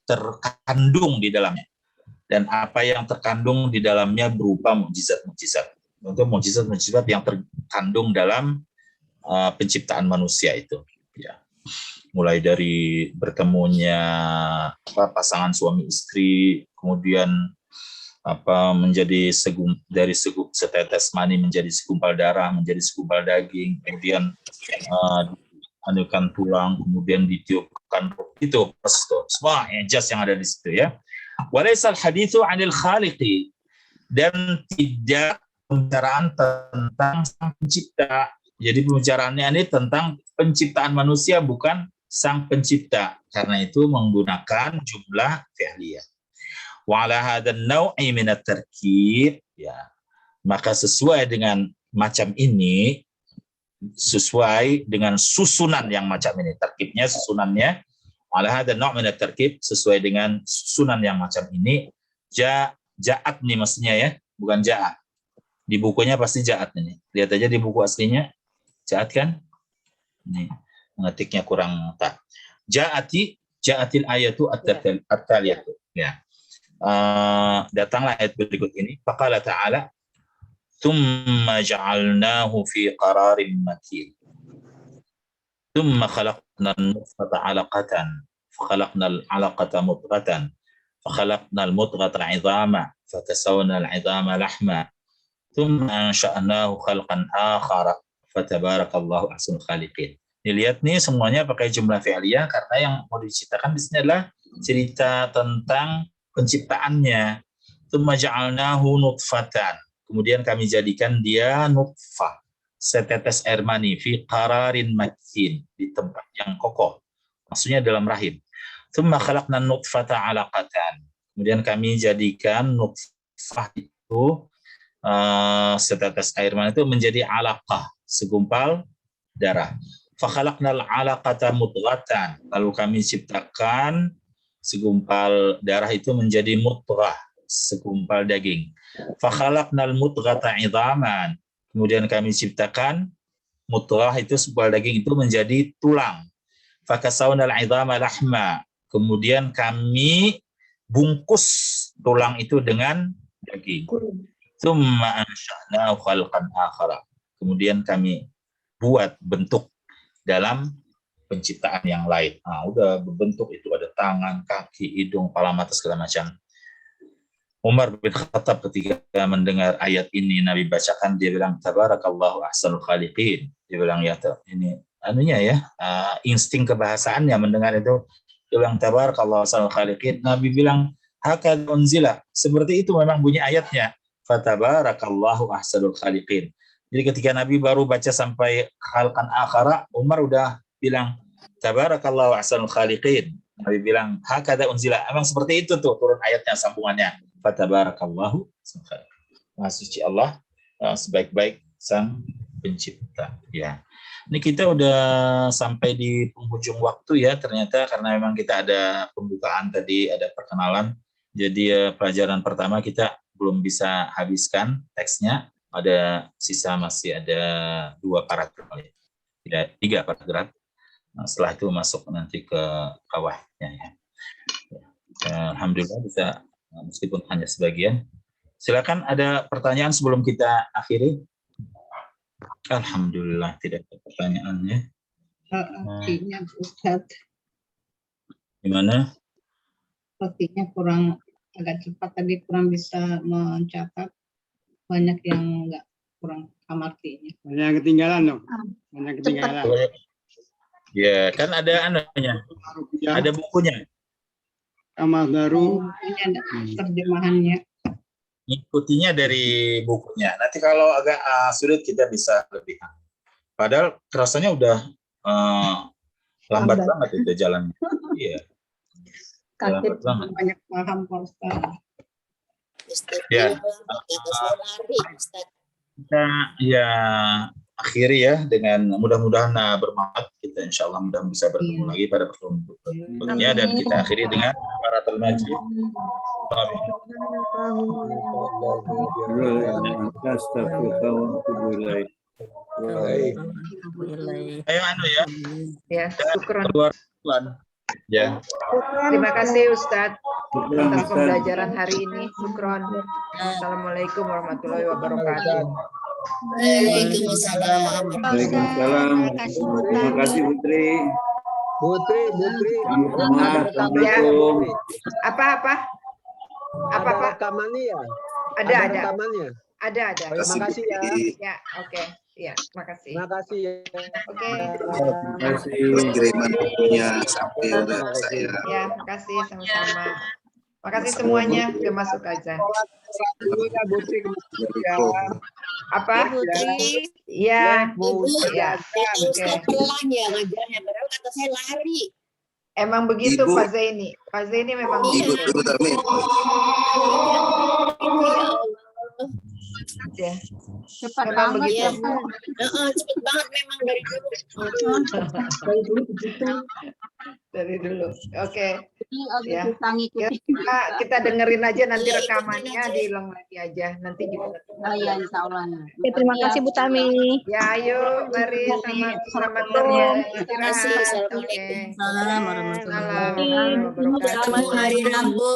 terkandung di dalamnya. Dan apa yang terkandung di dalamnya berupa mukjizat-mukjizat. Untuk mukjizat-mukjizat yang terkandung dalam penciptaan manusia itu. Ya. Mulai dari bertemunya pasangan suami istri, kemudian menjadi dari setetes mani menjadi segumpal darah, menjadi segumpal daging, kemudian dihancurkan tulang, kemudian ditiupkan roh. Itu semua ijaz yang ada di situ ya. Walaisal haditsu 'anil khaliqi, dan tidak pembicaraan tentang sang pencipta. Jadi pembicaraannya ini tentang penciptaan manusia, bukan sang pencipta. Karena itu menggunakan jumlah fi'liyah. Wa ala hadzal naw'i min at-tarkib, ya. Maka sesuai dengan macam ini, sesuai dengan susunan yang macam ini, tarkibnya, susunannya, ala hadzal naw' min at-tarkib, sesuai dengan susunan yang macam ini, ja'at nih maksudnya ya, bukan ja'at. Di bukunya pasti ja'at ini. Lihat aja di buku aslinya, ja'at kan? Nih, ngetiknya kurang tak. Ja'atil ayatu at-taliyatu. Ya. Datanglah ayat berikut ini. Faqala ta'ala, thumma ja'alnahu fi qararin makin. Thumma khalaqna an-nutfata 'alaqatan, fakhalaqna al-'alaqata mudghatan, fakhalaqna al-mudghata 'idhama, fakasawna al-'idhama lahma, thumma ansha'nahu khalqan akhara, fatabarakallahu ahsanul khaliqin. Dilihat nih semuanya pakai jumlah fi'liyah karena yang mau diceritakan di sini adalah cerita tentang penciptaannya. Tsumma ja'alnahu nutfatan. Kemudian kami jadikan dia nutfah, setetes air mani, fi qararin makin, di tempat yang kokoh. Maksudnya dalam rahim. Tsumma khalaqna nutfata 'alaqatan. Kemudian kami jadikan nutfah itu setetes air mani itu menjadi 'alaqah, segumpal darah. Fa khalaqnal 'alaqata mudghatan. Lalu kami ciptakan segumpal darah itu menjadi mudghah, segumpal daging. Fakhalaqnal mudghata 'idhaman. Kemudian kami ciptakan mudghah itu segumpal daging itu menjadi tulang. Fakasawnal 'idhama lahma. Kemudian kami bungkus tulang itu dengan daging. Tsumma ansha'nahu khalqan akhara. Kemudian kami buat bentuk dalam penciptaan yang lain. Udah berbentuk itu, ada tangan, kaki, hidung, kepala, mata, segala macam. Umar bin Khattab ketika mendengar ayat ini Nabi bacakan, dia bilang tabarakallahu ahsanul khaliqin. Dia bilang ya ini anunya ya, insting kebahasaannya mendengar itu, dia bilang tabarakallahu ahsanul khaliqin. Nabi bilang hakad unzila, seperti itu memang bunyi ayatnya. Fatabarakallahu ahsanul khaliqin. Jadi ketika Nabi baru baca sampai khalqan akhara, Umar udah bilang tabarakallahu ahsanul khaliqin. Nabi bilang hakada unzila. Emang seperti itu tuh turun ayatnya, sambungannya. Fatabarakallahu ahsanul khaliqin. Maha suci Allah, sebaik-baik sang pencipta. Ya. Ini kita udah sampai di penghujung waktu ya ternyata, karena memang kita ada pembukaan tadi, ada perkenalan. Jadi pelajaran pertama kita belum bisa habiskan teksnya, ada sisa masih ada 2 paragraf, tidak 3 paragraf. Nah, setelah itu masuk nanti ke bawahnya ya. Alhamdulillah bisa meskipun hanya sebagian. Silakan ada pertanyaan sebelum kita akhiri. Alhamdulillah tidak ada pertanyaannya. Artinya Ustaz, Gimana? sepertinya kurang agak cepat tadi, kurang bisa mencatat, banyak yang enggak kurang paham artinya. Banyak yang ketinggalan dong. Banyak ketinggalan. Ya, kan ada anunya. Ada bukunya. Kamar baru. Ini ada terjemahannya. Ikutinya dari bukunya. Nanti kalau agak sulit kita bisa lebih. Padahal rasanya udah lambat banget itu jalannya. Iya. Kaget Lambat banget. banyak paham Pak Ustaz. Ya. Kita ya akhiri ya dengan mudah-mudahan bermanfaat. Kita insya Allah mudah bisa bertemu lagi pada pertemuan berikutnya, dan kita akhiri dengan para termaji. Ayo anu ya. Ya, syukron. Ya. Terima kasih Ustadz atas pembelajaran hari ini. Syukron. Assalamualaikum warahmatullahi wabarakatuh. Waalaikumsalam. Terima kasih Putri. Assalamualaikum. Apa? Rekamannya ya? Ada. Rekamannya? Ada. Terima kasih ya. Ya, oke. Ya, makasih. Terima kasih ya. Oke. Terima kasih kiriman bukunya sampai saya. Ya, makasih sama-sama. Makasih semuanya. Udah masuk aja. Apa? Putri. Ya, Ya, oke. Ustaz pelan ya ngajarnya, padahal kata saya lari. Emang begitu Ibu. Pak Zaini. Pak Zaini memang Ibu begitu. Tami. Ya. Cepat Memang banget begitu. ya. Cepet banget memang dari dulu. Dari dulu. Oke. Ya. Ya. Kita dengerin aja nanti rekamannya, diulang lagi aja. Nanti juga. Ya, insya Allah. Oke, terima kasih Bu Tami. Ya, ayo, mari selamat beristirahat. Oke. Assalamualaikum warahmatullahi Salam. wabarakatuh. Selamat hari Rabu.